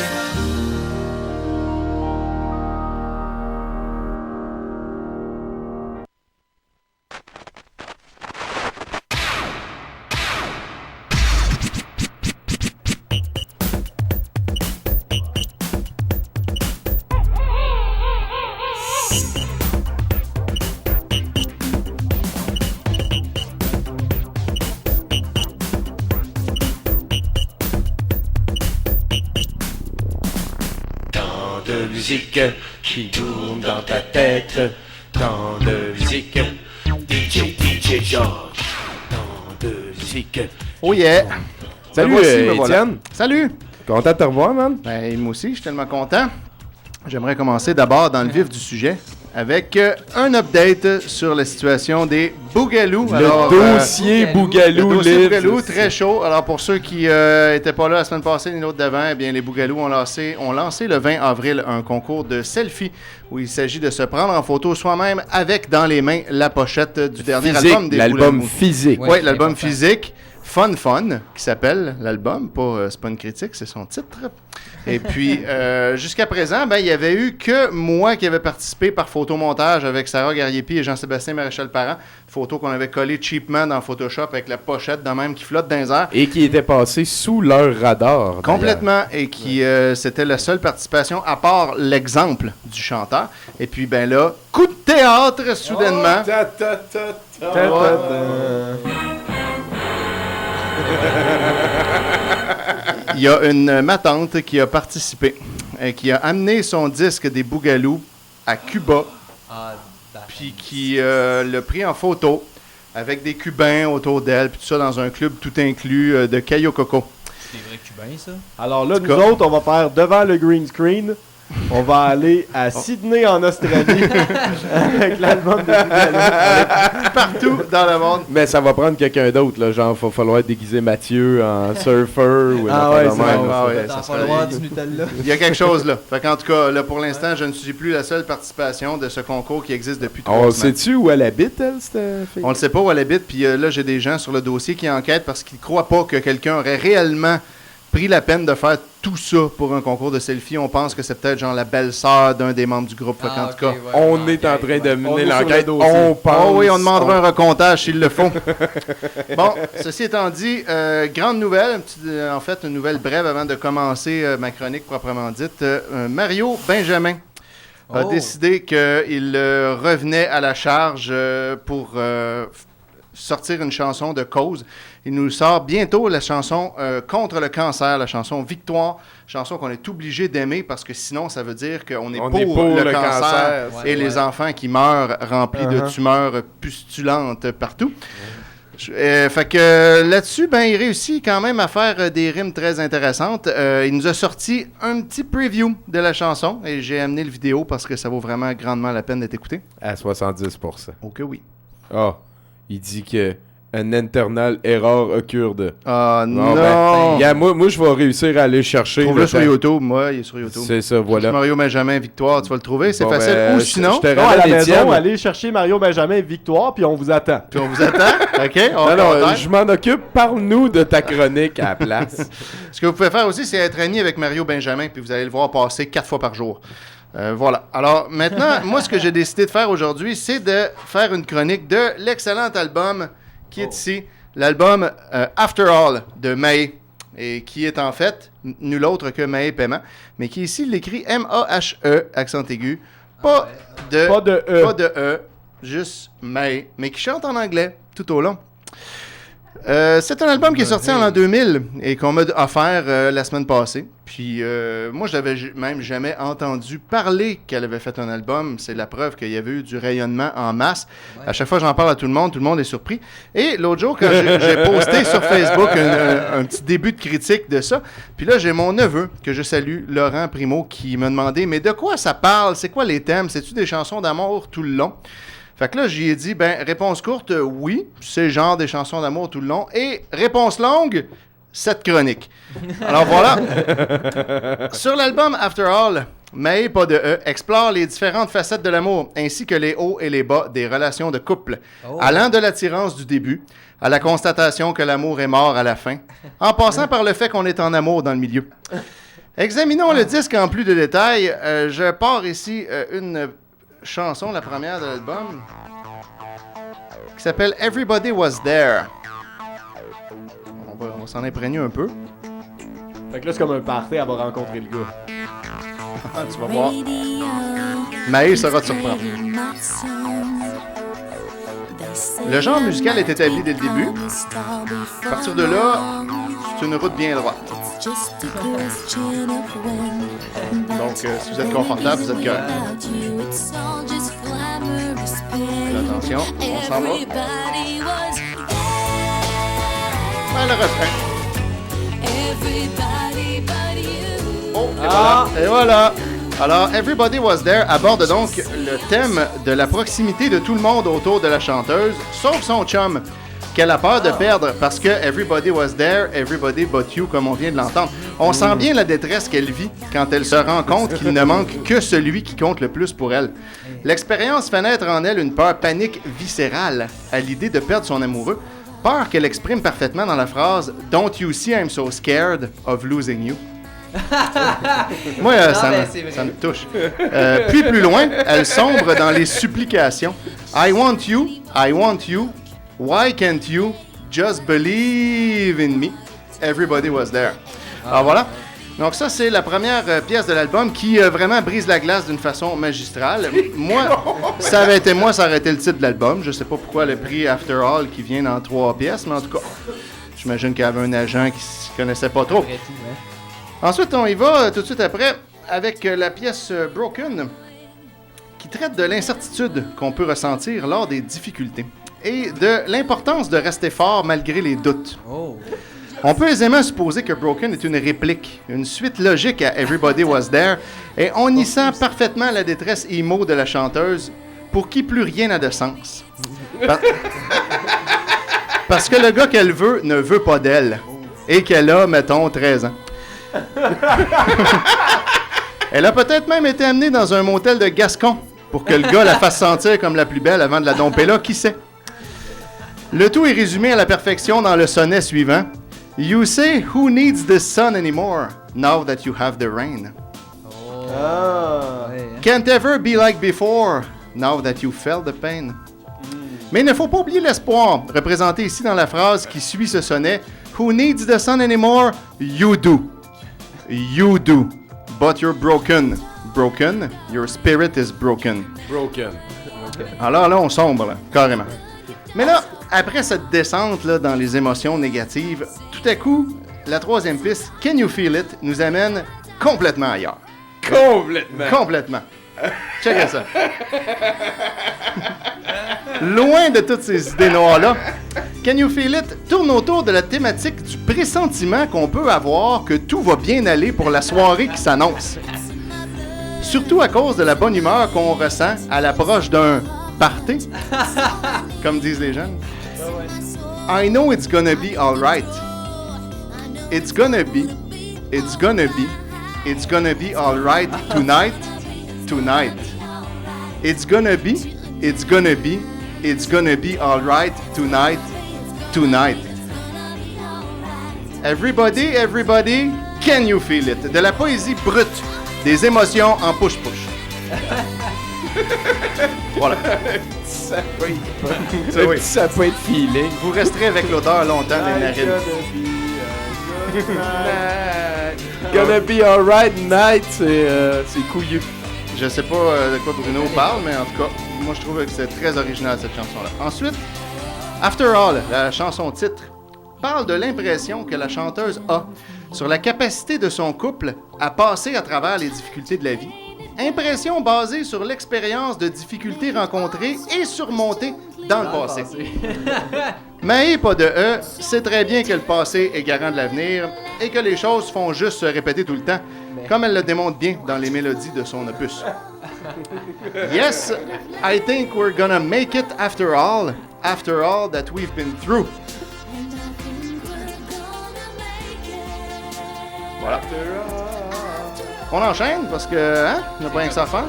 Musique qui tourne dans ta tête, tant de musique, DJ George, tant de musique. Oh yeah! Salut Étienne! Salut! Content de te revoir, man. Ben, moi aussi, je suis tellement content. J'aimerais commencer d'abord dans le vif du sujet avec un update sur la situation des Boogaloo. Le dossier Boogaloo. Le dossier Boogaloo, très chaud. Alors, pour ceux qui n'étaient pas là la semaine passée ni l'autre d'avant, eh bien, les Boogaloo ont lancé le 20 avril un concours de selfie où il s'agit de se prendre en photo soi-même avec dans les mains la pochette du dernier album des Boogaloo. L'album physique. Oui, l'album physique. Fun, qui s'appelle l'album, c'est pas une critique, c'est son titre. Et puis, jusqu'à présent, il y avait eu que moi qui avais participé par photomontage avec Sarah Garriépi et Jean-Sébastien Maréchal-Parent. Photo qu'on avait collée cheapement dans Photoshop avec la pochette de même qui flotte dans les airs. Et qui était passée sous leur radar. Complètement. Et qui, c'était la seule participation, à part l'exemple du chanteur. Et puis, là, coup de théâtre, soudainement. Il y a ma tante qui a participé, qui a amené son disque des Boogaloo à Cuba, puis qui l'a pris en photo avec des Cubains autour d'elle, puis tout ça dans un club tout inclus de Cayo Coco. C'est des vrais Cubains, ça? Alors là, nous autres, on va faire devant le green screen. On va aller à Sydney, en Australie, avec l'album de Boogaloo. Partout dans le monde. Mais ça va prendre quelqu'un d'autre, là. Genre, il va falloir déguiser Mathieu en surfer. Ou ça falloir du Nutella. Il y a quelque chose là. Fait qu'en tout cas, là, pour l'instant, je ne suis plus la seule participation de ce concours qui existe depuis 3 semaines. Sais-tu où elle habite, elle, cette fille? On ne sait pas où elle habite, puis là, j'ai des gens sur le dossier qui enquêtent parce qu'ils ne croient pas que quelqu'un aurait réellement pris la peine de faire tout ça pour un concours de selfie. On pense que c'est peut-être genre la belle-sœur d'un des membres du groupe. En tout cas, on est en train de mener l'enquête. On pense. Oh oui, on demandera un recomptage s'il le faut. Bon, ceci étant dit, grande nouvelle, une nouvelle brève avant de commencer ma chronique proprement dite. Mario Benjamin a décidé qu'il revenait à la charge pour sortir une chanson de cause. Il nous sort bientôt la chanson contre le cancer, la chanson Victoire, chanson qu'on est obligé d'aimer parce que sinon ça veut dire qu'on est pour le cancer et les enfants qui meurent remplis de tumeurs pustulantes partout. Fait que là-dessus, il réussit quand même à faire des rimes très intéressantes. Il nous a sorti un petit preview de la chanson et j'ai amené le vidéo parce que ça vaut vraiment grandement la peine d'être écouté. À 70%. Ok, oui. Il dit que un internal erreur occurred. Non! Moi, je vais réussir à aller chercher. Trouve-le sur YouTube. Moi, il est sur YouTube. C'est ça, voilà. Mario Benjamin Victoire, tu vas le trouver. C'est facile. Ou sinon, à la maison, allez chercher Mario Benjamin Victoire, puis on vous attend. OK? Je m'en occupe. Parle-nous de ta chronique à la place. Ce que vous pouvez faire aussi, c'est être ami avec Mario Benjamin, puis vous allez le voir passer 4 fois par jour. Voilà. Alors, maintenant, moi, ce que j'ai décidé de faire aujourd'hui, c'est de faire une chronique de l'excellent album qui est ici, l'album After All de Maé, et qui est en fait nul autre que Maé Paiement, mais qui ici l'écrit M-A-H-E, accent aigu, pas Pas de E. Pas de E, juste May, mais qui chante en anglais tout au long. C'est un album qui est sorti en l'an 2000 et qu'on m'a offert la semaine passée. Puis moi, je n'avais même jamais entendu parler qu'elle avait fait un album. C'est la preuve qu'il y avait eu du rayonnement en masse. Ouais. À chaque fois que j'en parle à tout le monde est surpris. Et l'autre jour, quand j'ai posté sur Facebook un petit début de critique de ça, puis là, j'ai mon neveu, que je salue, Laurent Primo, qui m'a demandé « Mais de quoi ça parle? C'est quoi les thèmes? C'est-tu des chansons d'amour tout le long? » Fait que là, j'y ai dit, réponse courte, oui, c'est genre des chansons d'amour tout le long. Et réponse longue, cette chronique. Alors voilà. Sur l'album After All, May, pas de E, explore les différentes facettes de l'amour, ainsi que les hauts et les bas des relations de couple, allant de l'attirance du début à la constatation que l'amour est mort à la fin, en passant par le fait qu'on est en amour dans le milieu. Examinons le disque en plus de détails. Je pars ici une chanson, la première de l'album, qui s'appelle Everybody Was There. On va s'en imprégner un peu. Fait que là, c'est comme un party, elle va rencontrer le gars. Tu vas voir. Maë sera te surprendre. Le genre musical est établi dès le début. À partir de là, c'est une route bien droite. Donc, si vous êtes confortable, vous êtes correct. Attention, on s'en va. Le refrain. Oh, et voilà. Alors, Everybody Was There aborde donc le thème de la proximité de tout le monde autour de la chanteuse, sauf son chum, qu'elle a peur de perdre parce que Everybody Was There, Everybody But You, comme on vient de l'entendre. On sent bien la détresse qu'elle vit quand elle se rend compte qu'il ne manque que celui qui compte le plus pour elle. L'expérience fait naître en elle une peur panique viscérale à l'idée de perdre son amoureux, peur qu'elle exprime parfaitement dans la phrase « Don't you see I'm so scared of losing you ». Moi, ça me touche. Puis plus loin, elle sombre dans les supplications. I want you, why can't you just believe in me? Everybody was there. Alors voilà. Donc ça, c'est la première pièce de l'album qui vraiment brise la glace d'une façon magistrale. Moi, ça aurait été moi, ça aurait été le titre de l'album. Je sais pas pourquoi elle a pris After All qui vient dans 3 pièces, mais en tout cas, j'imagine qu'il y avait un agent qui s'y connaissait pas trop. Ensuite, on y va tout de suite après avec la pièce Broken qui traite de l'incertitude qu'on peut ressentir lors des difficultés et de l'importance de rester fort malgré les doutes. On peut aisément supposer que Broken est une réplique, une suite logique à Everybody Was There, et on y sent parfaitement la détresse emo de la chanteuse, pour qui plus rien n'a de sens. Parce que le gars qu'elle veut ne veut pas d'elle, et qu'elle a, mettons, 13 ans. Elle a peut-être même été amenée dans un motel de Gascon, pour que le gars la fasse sentir comme la plus belle avant de la domper là, qui sait. Le tout est résumé à la perfection dans le sonnet suivant. You say, who needs the sun anymore, now that you have the rain? Can't ever be like before, now that you felt the pain. Mais il ne faut pas oublier l'espoir, représenté ici dans la phrase qui suit ce sonnet. Who needs the sun anymore? You do. You do. But you're broken. Broken, your spirit is broken. Broken. Alors là, on sombre, là, carrément. Mais là, après cette descente là, dans les émotions négatives, tout à coup, la troisième piste, Can You Feel It, nous amène complètement ailleurs. Complètement. Checkez ça. Loin de toutes ces idées noires-là, Can You Feel It tourne autour de la thématique du pressentiment qu'on peut avoir que tout va bien aller pour la soirée qui s'annonce. Surtout à cause de la bonne humeur qu'on ressent à l'approche d'un party, comme disent les jeunes. I know it's gonna be alright. It's gonna be alright tonight. It's gonna be alright tonight. Everybody, can you feel it? De la poésie brute, des émotions en push-push. Voilà. Ça peut être feeling. Vous resterez avec l'odeur longtemps des narines. Gonna be alright night, c'est couillu. Je sais pas de quoi Bruno parle, mais en tout cas, moi je trouve que c'est très original cette chanson-là. Ensuite, After All, la chanson titre, parle de l'impression que la chanteuse a sur la capacité de son couple à passer à travers les difficultés de la vie. Impression basée sur l'expérience de difficultés rencontrées et surmontées dans le passé. Mais pas de E, sait très bien que le passé est garant de l'avenir et que les choses font juste se répéter tout le temps, comme elle le démontre bien dans les mélodies de son opus. Yes, I think we're gonna make it after all that we've been through. Voilà. On enchaîne parce que, hein, on n'a pas rien que ça à faire.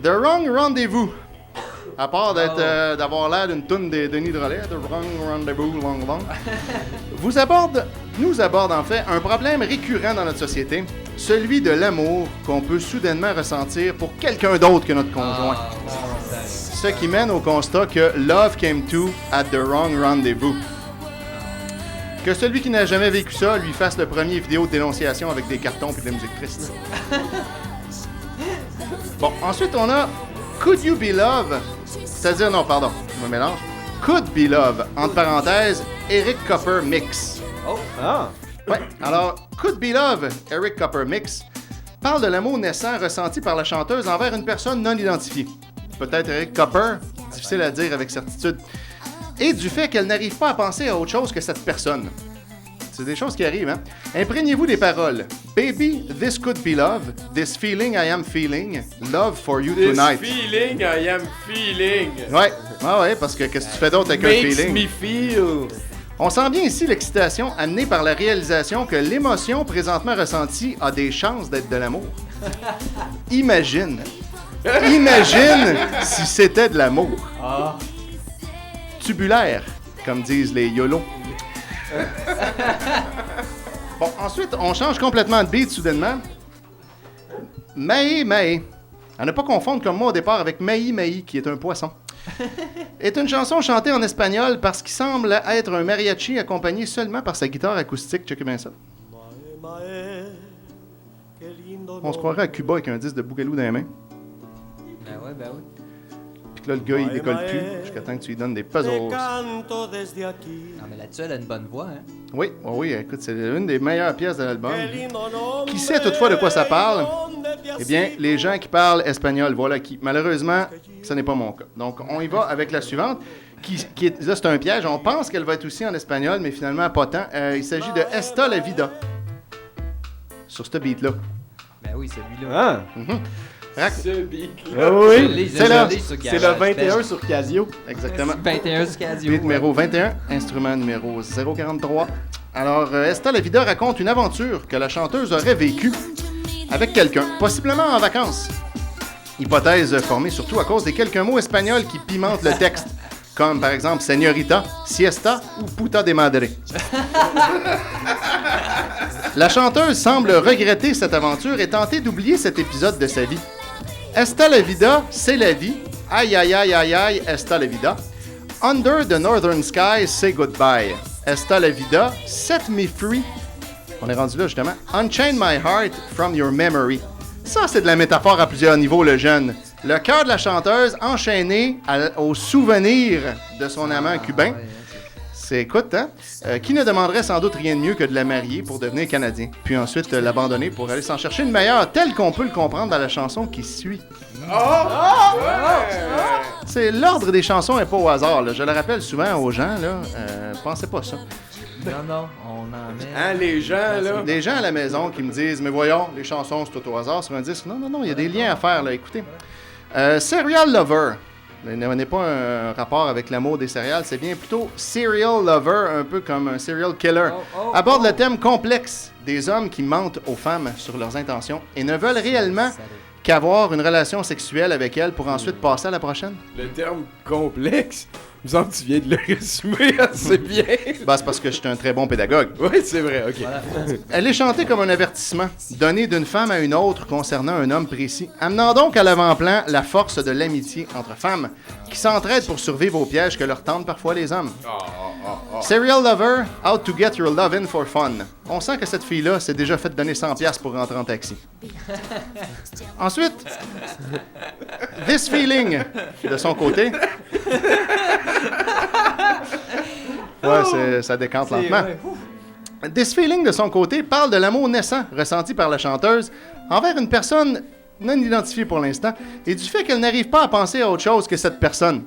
The Wrong Rendezvous. À part d'avoir l'air d'une toune de Denis Drolet, The Wrong Rendezvous, long. Nous aborde en fait un problème récurrent dans notre société, celui de l'amour qu'on peut soudainement ressentir pour quelqu'un d'autre que notre conjoint. Ce qui mène au constat que love came to at the wrong rendezvous. Que celui qui n'a jamais vécu ça lui fasse le premier vidéo de dénonciation avec des cartons et de la musique triste. Bon, ensuite on a Could You Be Love, c'est-à-dire, non, pardon, je me mélange. Could Be Love, entre parenthèses, Eric Copper Mix. Oh! Ah! Ouais, alors, Could Be Love, Eric Copper Mix, parle de l'amour naissant ressenti par la chanteuse envers une personne non identifiée. Peut-être Eric Copper, difficile à dire avec certitude. Et du fait qu'elle n'arrive pas à penser à autre chose que cette personne. C'est des choses qui arrivent, hein? Imprégnez-vous des paroles. Baby, this could be love. This feeling I am feeling. Love for you tonight. This feeling I am feeling. Ouais, parce que qu'est-ce que tu fais d'autre avec un feeling? Makes me feel. On sent bien ici l'excitation amenée par la réalisation que l'émotion présentement ressentie a des chances d'être de l'amour. Imagine si c'était de l'amour. Ah. Tubulaire, comme disent les YOLO. Bon, ensuite, on change complètement de beat soudainement. Maï, à ne pas confondre comme moi au départ avec Maï, qui est un poisson, est une chanson chantée en espagnol parce qu'il semble être un mariachi accompagné seulement par sa guitare acoustique. Checkez bien ça. On se croirait à Cuba avec un disque de Bougalou dans les mains. Ben oui. Puis que là, le gars, il décolle plus jusqu'à temps que tu lui donnes des puzzles. Non, mais là-dessus, elle a une bonne voix, hein? Oui, écoute, c'est une des meilleures pièces de l'album. Qui sait toutefois de quoi ça parle? Eh bien, les gens qui parlent espagnol, voilà qui. Malheureusement, ce n'est pas mon cas. Donc, on y va avec la suivante. Là, c'est un piège. On pense qu'elle va être aussi en espagnol, mais finalement, pas tant. Il s'agit de Esta la Vida. Sur ce beat-là. Ben oui, celui-là. Ah! Ce beat. Oui, c'est là. C'est le 21 sur Casio. Exactement. 21 sur Casio. Beat numéro 21, instrument numéro 043. Alors, Esta la Vida raconte une aventure que la chanteuse aurait vécue avec quelqu'un, possiblement en vacances. Hypothèse formée surtout à cause des quelques mots espagnols qui pimentent le texte, comme par exemple señorita, siesta ou puta de madre. La chanteuse semble regretter cette aventure et tenter d'oublier cet épisode de sa vie. Esta la vida, c'est la vie. Aïe aïe aïe aïe aïe, esta la vida. Under the northern sky, say goodbye. Esta la vida, set me free. On est rendu là justement. Unchain my heart from your memory. Ça, c'est de la métaphore à plusieurs niveaux, le jeune. Le cœur de la chanteuse enchaîné au souvenir de son amant cubain. C'est, écoute, hein? Qui ne demanderait sans doute rien de mieux que de la marier pour devenir Canadien, puis ensuite l'abandonner pour aller s'en chercher une meilleure, telle qu'on peut le comprendre dans la chanson qui suit. C'est l'ordre des chansons n'est pas au hasard, là. Je le rappelle souvent aux gens, là, pensez pas ça. Non, on en met... Hein, les gens, là? Des gens à la maison qui me disent, mais voyons, les chansons, c'est tout au hasard sur un disque. Non, il y a des liens à faire, là, écoutez. Serial Lover. Il n'est pas un rapport avec l'amour des céréales, c'est bien plutôt serial lover, un peu comme un serial killer. Aborde le thème complexe des hommes qui mentent aux femmes sur leurs intentions et ne veulent réellement qu'avoir une relation sexuelle avec elles pour ensuite passer à la prochaine. Le terme complexe? Il me semble que tu viens de le résumer assez bien. Ben, c'est parce que je suis un très bon pédagogue. Oui, c'est vrai, ok. Voilà. Elle est chantée comme un avertissement, donné d'une femme à une autre concernant un homme précis, amenant donc à l'avant-plan la force de l'amitié entre femmes, qui s'entraident pour survivre aux pièges que leur tendent parfois les hommes. Serial Lover, How to Get Your Lovin' for Fun. On sent que cette fille-là s'est déjà fait donner 100$ pour rentrer en taxi. Ensuite, This Feeling, de son côté. Ouais, ça décante lentement. This Feeling, de son côté, parle de l'amour naissant ressenti par la chanteuse envers une personne non identifiée pour l'instant et du fait qu'elle n'arrive pas à penser à autre chose que cette personne.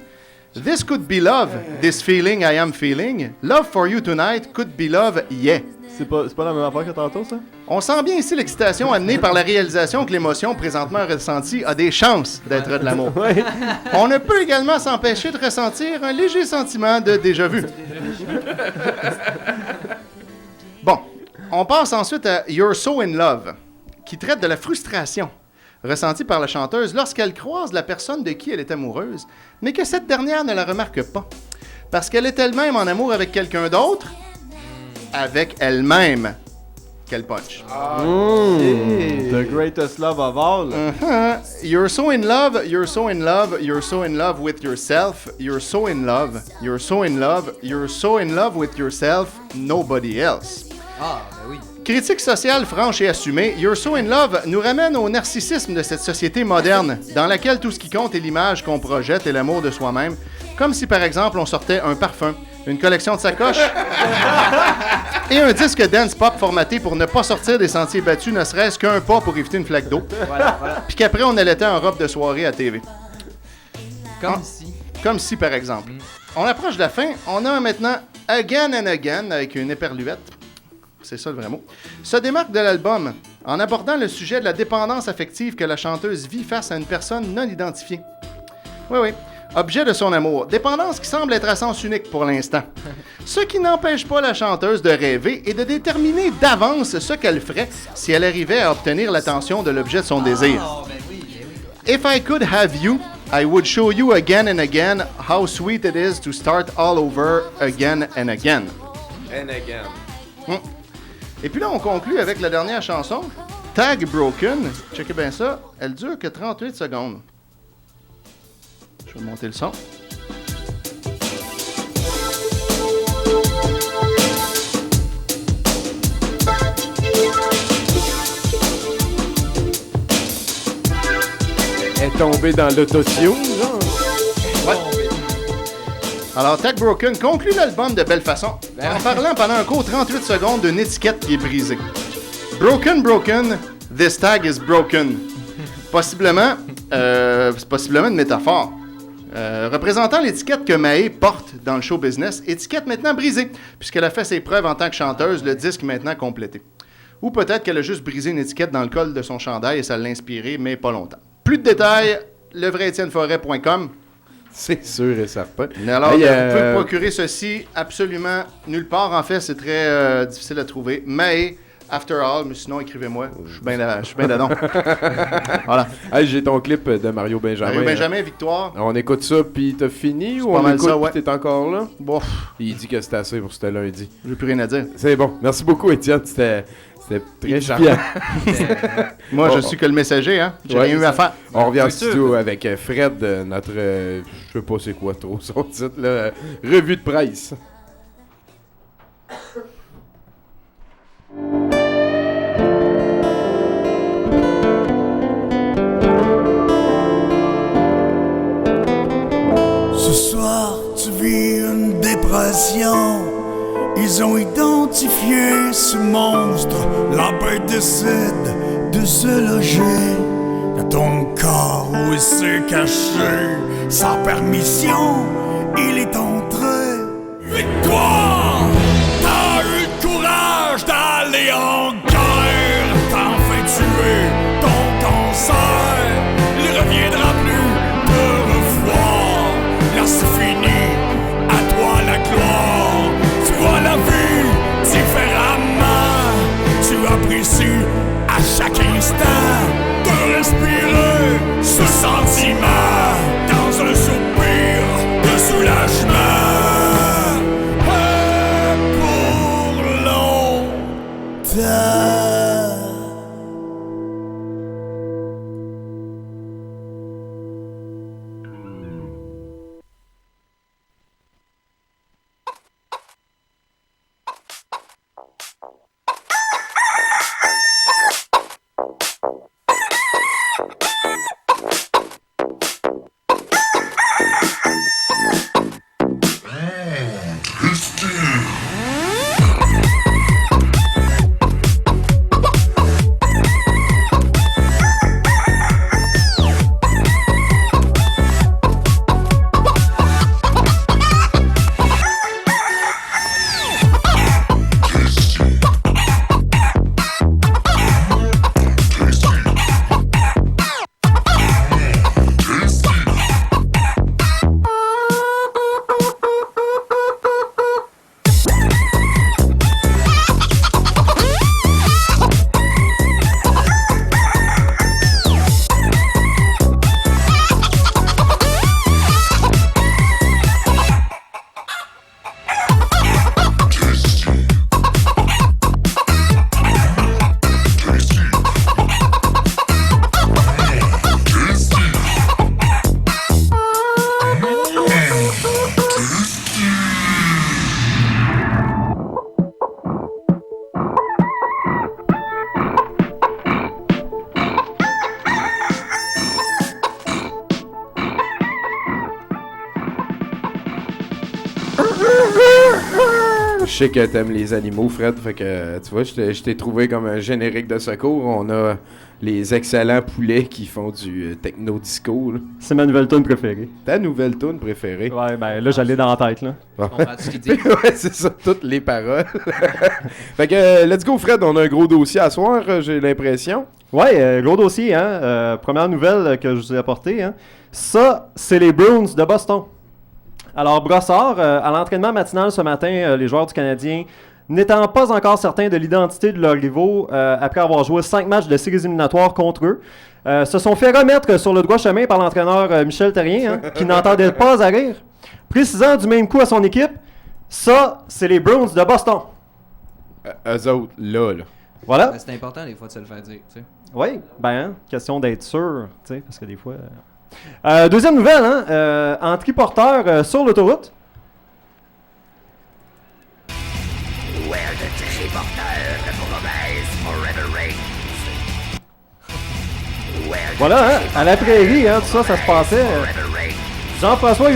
This could be love, this feeling I am feeling. Love for you tonight could be love, yeah. C'est pas la même affaire que tantôt, ça? On sent bien ici l'excitation amenée par la réalisation que l'émotion présentement ressentie a des chances d'être de l'amour. Ouais. On ne peut également s'empêcher de ressentir un léger sentiment de déjà-vu. Bon, on passe ensuite à You're So In Love, qui traite de la frustration ressentie par la chanteuse lorsqu'elle croise la personne de qui elle est amoureuse, mais que cette dernière ne la remarque pas, parce qu'elle est elle-même en amour avec quelqu'un d'autre, avec elle-même. Quel punch. The greatest love of all. You're so in love, you're so in love, you're so in love with yourself, you're so in love, you're so in love, you're so in love with yourself, nobody else. Ah, ben oui. Critique sociale franche et assumée, You're So In Love nous ramène au narcissisme de cette société moderne, dans laquelle tout ce qui compte est l'image qu'on projette et l'amour de soi-même, comme si par exemple on sortait un parfum, une collection de sacoches et un disque dance pop formaté pour ne pas sortir des sentiers battus, ne serait-ce qu'un pas pour éviter une flaque d'eau, puis qu'après on allaitait en robe de soirée à TV. Comme si par exemple. On approche de la fin, on a maintenant Again and Again avec une éperluette. C'est ça le vrai mot, se démarque de l'album en abordant le sujet de la dépendance affective que la chanteuse vit face à une personne non identifiée. Oui, objet de son amour. Dépendance qui semble être à sens unique pour l'instant. Ce qui n'empêche pas la chanteuse de rêver et de déterminer d'avance ce qu'elle ferait si elle arrivait à obtenir l'attention de l'objet de son désir. If I could have you, I would show you again and again how sweet it is to start all over again and again. And again. Et puis là, on conclut avec la dernière chanson, Tag Broken. Checkez bien ça. Elle dure que 38 secondes. Je vais monter le son. Elle est tombée dans l'autotune, genre. Ouais. Alors, Tag Broken conclut l'album de belle façon, en parlant pendant un court 38 secondes d'une étiquette qui est brisée. Broken, this tag is broken. Possiblement, c'est possiblement une métaphore. Représentant l'étiquette que Mahé porte dans le show business, étiquette maintenant brisée, puisqu'elle a fait ses preuves en tant que chanteuse, le disque maintenant complété. Ou peut-être qu'elle a juste brisé une étiquette dans le col de son chandail et ça l'a inspiré, mais pas longtemps. Plus de détails, levraétienneforêt.com. C'est sûr et certain. Alors, vous pouvez procurer ceci absolument nulle part. En fait, c'est très difficile à trouver. Mais, after all, mais sinon, écrivez-moi. Je suis bien dedans. Voilà. Hey, j'ai ton clip de Mario Benjamin. Mario Benjamin, Victoire. On écoute ça, puis t'as fini ou on écoute, puis t'es encore là? Bon. Il dit que c'était assez pour ce lundi. J'ai plus rien à dire. C'est bon. Merci beaucoup, Étienne. C'était très charmant. Moi, je suis que le messager, hein. J'ai rien eu à faire. On revient en studio avec Fred, notre... je sais pas c'est quoi trop son titre, là. Revue de presse. Ce soir, tu vis une dépression. Ils ont identifié ce monstre. La bête décide de se loger dans ton corps où il s'est caché. Sans permission, il est entré. Victoire! T'as eu le courage d'aller en guerre. T'as enfin tué ton cancer. Il reviendra plus te revoir. Là c'est fini, à toi la gloire. Tu vois la vie différemment. Tu apprécies à chaque instant de respirer ce sentiment dans un soupir de soulagement. sais que t'aimes les animaux, Fred, fait que tu vois, je t'ai trouvé comme un générique de secours. On a les excellents poulets qui font du techno-disco. Là. C'est ma nouvelle tune préférée. Ta nouvelle tune préférée? Ouais, ben là, j'allais dans la tête, là. Bon. Ouais, c'est ça, toutes les paroles. Fait que, let's go, Fred, on a un gros dossier à soir, j'ai l'impression. Ouais, gros dossier, hein. Première nouvelle que je vous ai apportée, hein. Ça, c'est les Bruins de Boston. Alors, Brossard, à l'entraînement matinal ce matin, les joueurs du Canadien, n'étant pas encore certains de l'identité de leurs rivaux, après avoir joué 5 matchs de séries éliminatoires contre eux, se sont fait remettre sur le droit chemin par l'entraîneur Michel Therrien, hein, qui n'entendait pas à rire, précisant du même coup à son équipe, ça, c'est les Bruins de Boston. Eux autres, là. Voilà. C'est important des fois de se le faire dire, tu sais. Oui, ben, question d'être sûr, tu sais, parce que des fois... deuxième nouvelle, hein, en triporteur sur l'autoroute. Voilà, hein, à la prairie, hein, tout ça, ça se passait. Jean-François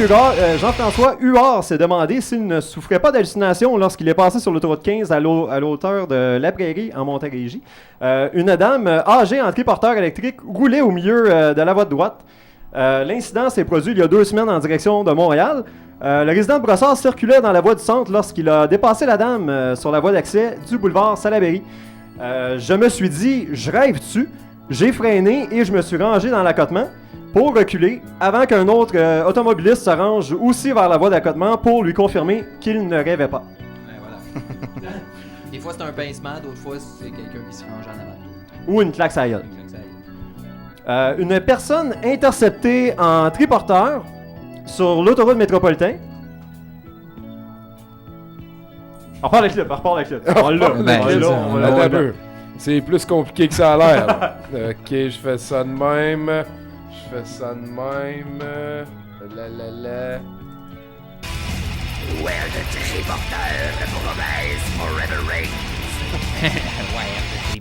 Huard s'est demandé s'il ne souffrait pas d'hallucination lorsqu'il est passé sur l'autoroute 15 à l'auteur de la prairie en Montérégie. Une dame âgée en triporteur électrique roulait au milieu de la voie de droite. L'incident s'est produit il y a 2 semaines en direction de Montréal. Le résident de Brossard circulait dans la voie du centre lorsqu'il a dépassé la dame sur la voie d'accès du boulevard Salaberry. Je me suis dit, je rêve dessus. J'ai freiné et je me suis rangé dans l'accotement pour reculer avant qu'un autre automobiliste se range aussi vers la voie d'accotement pour lui confirmer qu'il ne rêvait pas. Voilà. Des fois c'est un pincement, d'autres fois c'est quelqu'un qui se range en avant. Ou une claque à la gueule. Une personne interceptée en triporteur sur l'autoroute métropolitain. On repart la clip. On l'a. Attends un peu. C'est plus compliqué que ça a l'air. Ok, je fais ça de même. La. Where the triporteur forever reigns.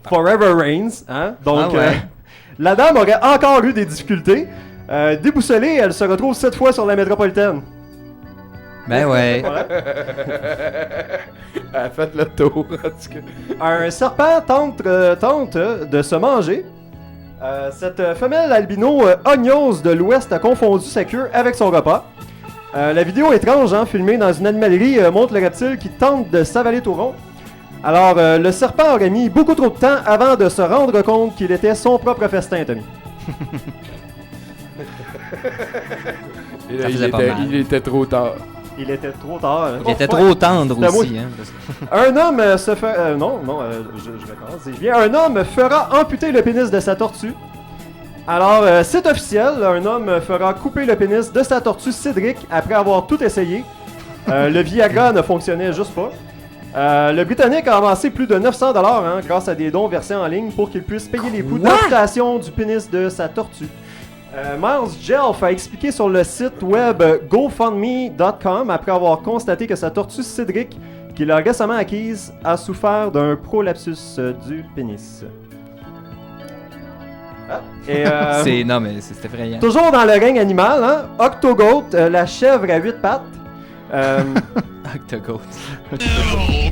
Forever reigns, hein? Donc, la dame aurait encore eu des difficultés. Déboussolée, elle se retrouve 7 fois sur la métropolitaine. Ben ouais. Elle a fait le tour, en tout cas. Un serpent tente de se manger. Cette femelle albino ognose de l'Ouest a confondu sa queue avec son repas. La vidéo étrange, hein, filmée dans une animalerie, montre le reptile qui tente de s'avaler tout rond. Alors, le serpent aurait mis beaucoup trop de temps avant de se rendre compte qu'il était son propre festin, Tommy. Et là, il était trop tard. Il était trop tard. Hein. Il était trop tendre aussi. Hein, Un homme se fait... je recommence. Bien, un homme fera amputer le pénis de sa tortue. Alors, c'est officiel. Un homme fera couper le pénis de sa tortue Cédric après avoir tout essayé. Le Viagra ne fonctionnait juste pas. Le Britannique a avancé plus de 900$ hein, grâce à des dons versés en ligne pour qu'il puisse payer les coûts d'amputation du pénis de sa tortue. Miles Jelf a expliqué sur le site web GoFundMe.com après avoir constaté que sa tortue Cédric, qu'il a récemment acquise, a souffert d'un prolapsus du pénis. Non, mais c'est effrayant. Toujours dans le règne animal, hein, Octogoat, la chèvre à 8 pattes. Octogoat. Devil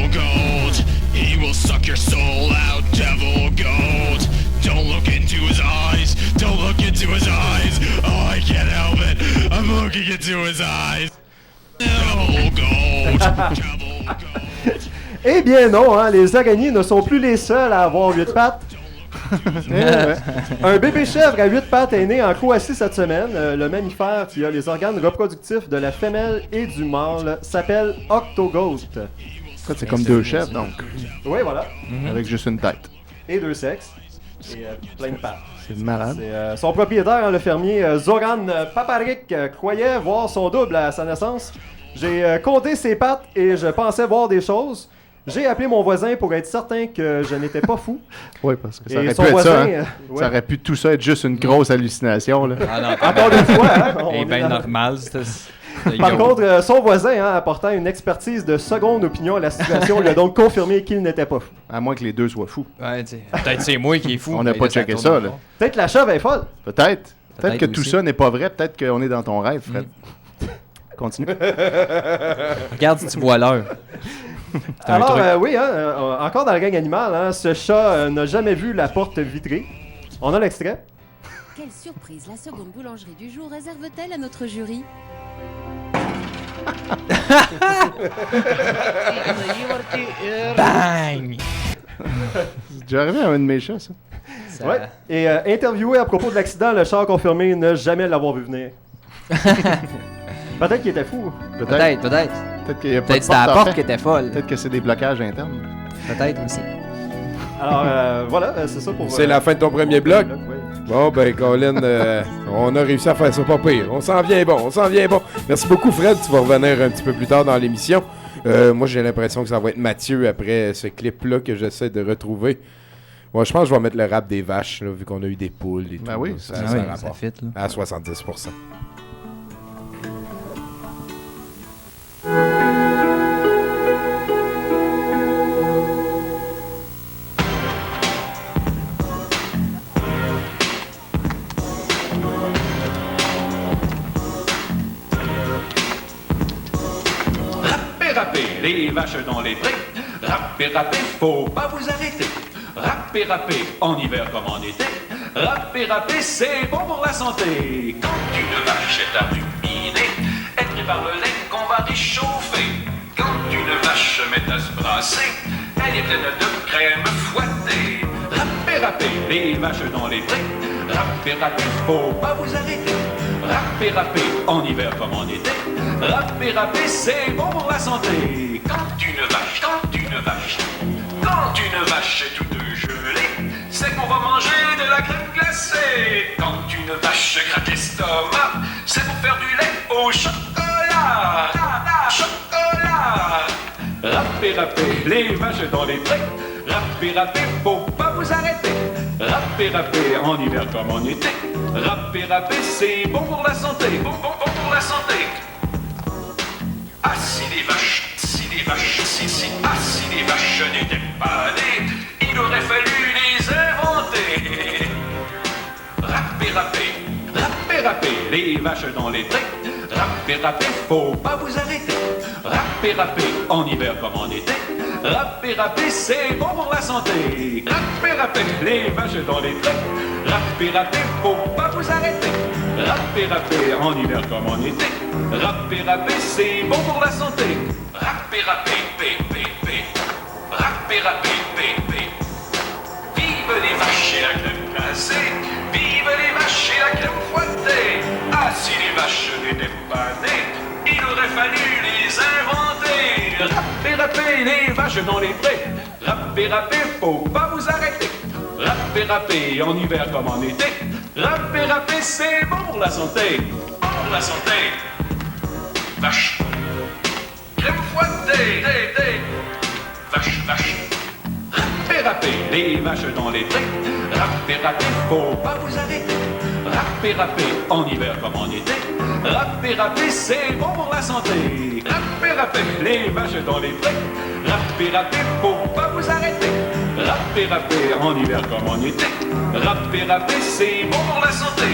goat, he will suck your soul out, devil goat. Don't look into his eyes, don't look into his eyes. Oh, I can't help it, I'm looking into his eyes. Devil goat, devil goat. Eh bien non, hein, les araignées ne sont plus les seuls à avoir 8 pattes. Un bébé chèvre à 8 pattes est né en Croatie cette semaine. Le mammifère qui a les organes reproductifs de la femelle et du mâle s'appelle Octogoat. C'est comme 2 chèvres, donc. Oui, voilà. Avec juste une tête. Et 2 sexes. Et plein de pattes. C'est malade. Son propriétaire, hein, le fermier Zoran Paparik, croyait voir son double à sa naissance. J'ai compté ses pattes et je pensais voir des choses. J'ai appelé mon voisin pour être certain que je n'étais pas fou. Oui, parce que ça et aurait son pu être voisin, ça. Hein? Ça aurait pu tout ça être juste une grosse hallucination. Là. Ah non, encore une fois, hein, c'est bien normal. Par contre, son voisin, hein, apportant une expertise de seconde opinion à la situation, lui a donc confirmé qu'il n'était pas fou. À moins que les deux soient fous. Ouais, peut-être c'est moi qui est fou. On n'a pas checké ça. Là. Peut-être la chèvre est folle. Peut-être que tout ça n'est pas vrai. Peut-être qu'on est dans ton rêve, Fred. continue. Regarde si tu vois l'heure. C'est un Alors, truc. oui, encore dans la gang animale, hein, ce chat n'a jamais vu la porte vitrée. On a l'extrait. Quelle surprise la seconde boulangerie du jour réserve-t-elle à notre jury? Bang! C'est déjà arrivé à un de mes chats, ça. Ouais. Et interviewé à propos de l'accident, le chat a confirmé ne jamais l'avoir vu venir. Peut-être qu'il était fou. Peut-être. Peut-être qu'il y a pas Peut-être de c'était la porte porte en qui fait. était folle. Peut-être que c'est des blocages internes. Peut-être aussi. Alors, voilà, c'est ça pour... C'est la fin de ton premier bloc? Oui. Bon, ben, Colin, on a réussi à faire ça pas pire. On s'en vient bon. Merci beaucoup, Fred. Tu vas revenir un petit peu plus tard dans l'émission. Moi, j'ai l'impression que ça va être Mathieu après ce clip-là que j'essaie de retrouver. Moi, je pense que je vais mettre le rap des vaches, là, vu qu'on a eu des poules et tout. Ben oui, ça ça fit, là. à 70%. Rappez, les vaches dans les prés. Rappez, faut pas vous arrêter. Rappez, en hiver comme en été. Rappez, c'est bon pour la santé. Quand une vache est à ruminer, elle prépare le lait qu'on va réchauffer. Quand une vache se met à se brasser, elle est pleine de crème fouettée. Rappez, les vaches dans les prés. Rappez, faut pas vous arrêter. Rappez, en hiver comme en été. Rappez, c'est bon pour la santé. Quand une vache est toute gelée, c'est qu'on va manger de la crème glacée. Quand une vache gratte l'estomac, c'est pour faire du lait au chocolat. Chocolat. Rappez, les vaches dans les prés. Rappez, faut pas vous arrêter. Rappez, en hiver comme en été. Rappez, c'est bon pour la santé. Bon pour la santé. Ah, si les vaches n'étaient pas nées, il aurait fallu les inventer. Rappez, les vaches dans les prés. Rappez, faut pas vous arrêter. Rappez, en hiver comme en été. Rappez, c'est bon pour la santé. Rappez, les vaches dans les prés. Rappez, faut pas vous arrêter. Rappez, en hiver comme en été. Rappez, c'est bon pour la santé. Rappez, vive les vaches et la crème glacée. Vive les vaches et la crème fouettée. Ah, si les vaches n'étaient pas nées, il aurait fallu les inventer. Rappez, les vaches dans les prés. Rappez, faut pas vous arrêter. Rappez, en hiver comme en été. Rappez, c'est bon pour la santé. Bon pour la santé. Vache. Crème fouettée. Vache. Rappez, les vaches dans les prés. Rappez, faut pas vous arrêter. Rappez, en hiver comme en été. Rappez, c'est bon pour la santé. Rappez, les vaches dans les prés. Rappez, faut pas vous arrêter. Rappez, en hiver comme en été. Rappez, c'est bon pour la santé.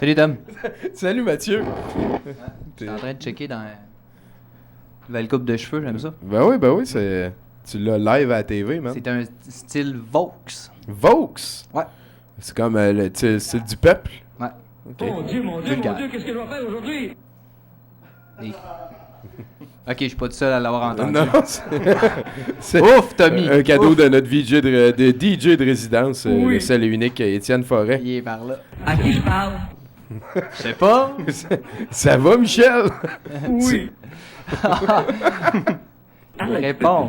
Salut, Tom. Salut, Mathieu. T'es en train de checker dans... Nouvelle coupe de cheveux, j'aime ça. Ben oui, c'est... Tu l'as live à la TV, man. C'est un style Vaux. Vaux? Ouais. C'est comme le style du peuple? Ouais. Okay. Mon Dieu, qu'est-ce que je vais faire aujourd'hui? Ok, je suis pas tout seul à l'avoir entendu. Non, c'est Ouf, Tommy! Un cadeau Ouf. de notre DJ de résidence, le seul et unique Étienne Forêt. Il est par là. À qui je parle? Je sais pas. Ça va, Michel? Oui. Réponds.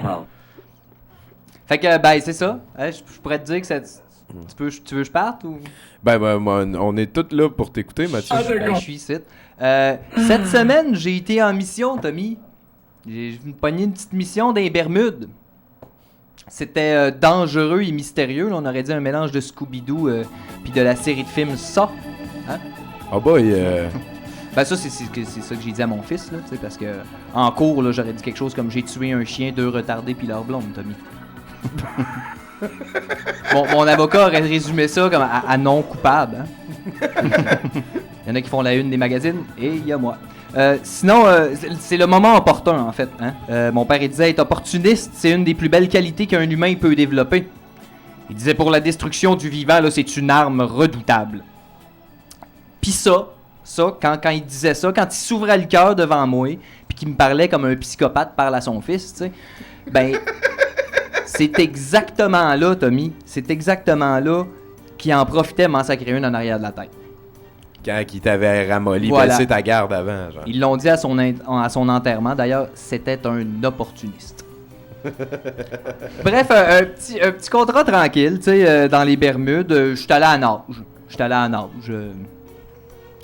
Fait que, ben, c'est ça. Hein, je pourrais te dire que ça... Tu veux que je parte ou... Ben, on est tous là pour t'écouter, Mathieu. Ben, je suis ici. Cette semaine, j'ai été en mission, Tommy. J'ai pogné une petite mission dans les Bermudes. C'était dangereux et mystérieux. Là, on aurait dit un mélange de Scooby-Doo puis de la série de films Ça. Hein? Oh boy! Ben ça, c'est ça que j'ai dit à mon fils, là, parce que en cours, là, j'aurais dit quelque chose comme « J'ai tué un chien, 2 retardés puis leur blonde, Tommy. » Mon avocat aurait résumé ça comme à non coupable. Hein? Il y en a qui font la une des magazines et il y a moi. Sinon, c'est le moment opportun, en fait. Hein? Mon père, il disait être opportuniste, c'est une des plus belles qualités qu'un humain peut développer. Il disait pour la destruction du vivant, là, c'est une arme redoutable. Puis ça, quand il disait ça, quand il s'ouvrait le cœur devant moi, puis qu'il me parlait comme un psychopathe parle à son fils, tu sais, ben, c'est exactement là, Tommy, c'est exactement là qu'il en profitait m'en sacrer une en arrière de la tête. Quand il t'avait ramolli, baissé ta garde avant, genre. Ils l'ont dit à son enterrement, d'ailleurs, c'était un opportuniste. Bref, un petit contrat tranquille, tu sais, dans les Bermudes, j'étais allé à nage.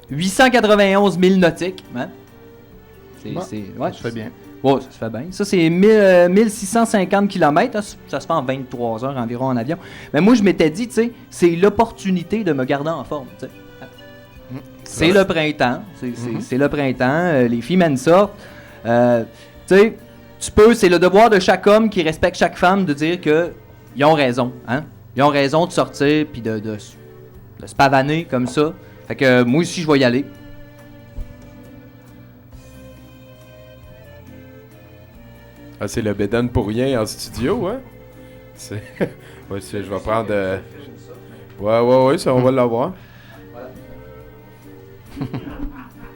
891 000 nautiques, hein? Ouais, ça se fait bien. Ouais, ça se fait bien. Ça, c'est 1650 km. Ça se fait en 23 heures environ en avion. Mais moi, je m'étais dit, tu sais, c'est l'opportunité de me garder en forme, tu sais. C'est le printemps. C'est le printemps. Les filles mènent ça. Tu sais, c'est le devoir de chaque homme qui respecte chaque femme de dire qu'ils ont raison, hein? Ils ont raison de sortir puis de se pavaner comme ça. Fait que moi aussi, je vais y aller. Ah, c'est le bédone pour rien en studio, hein? Ouais, je vais prendre... Ouais, ça, on va l'avoir.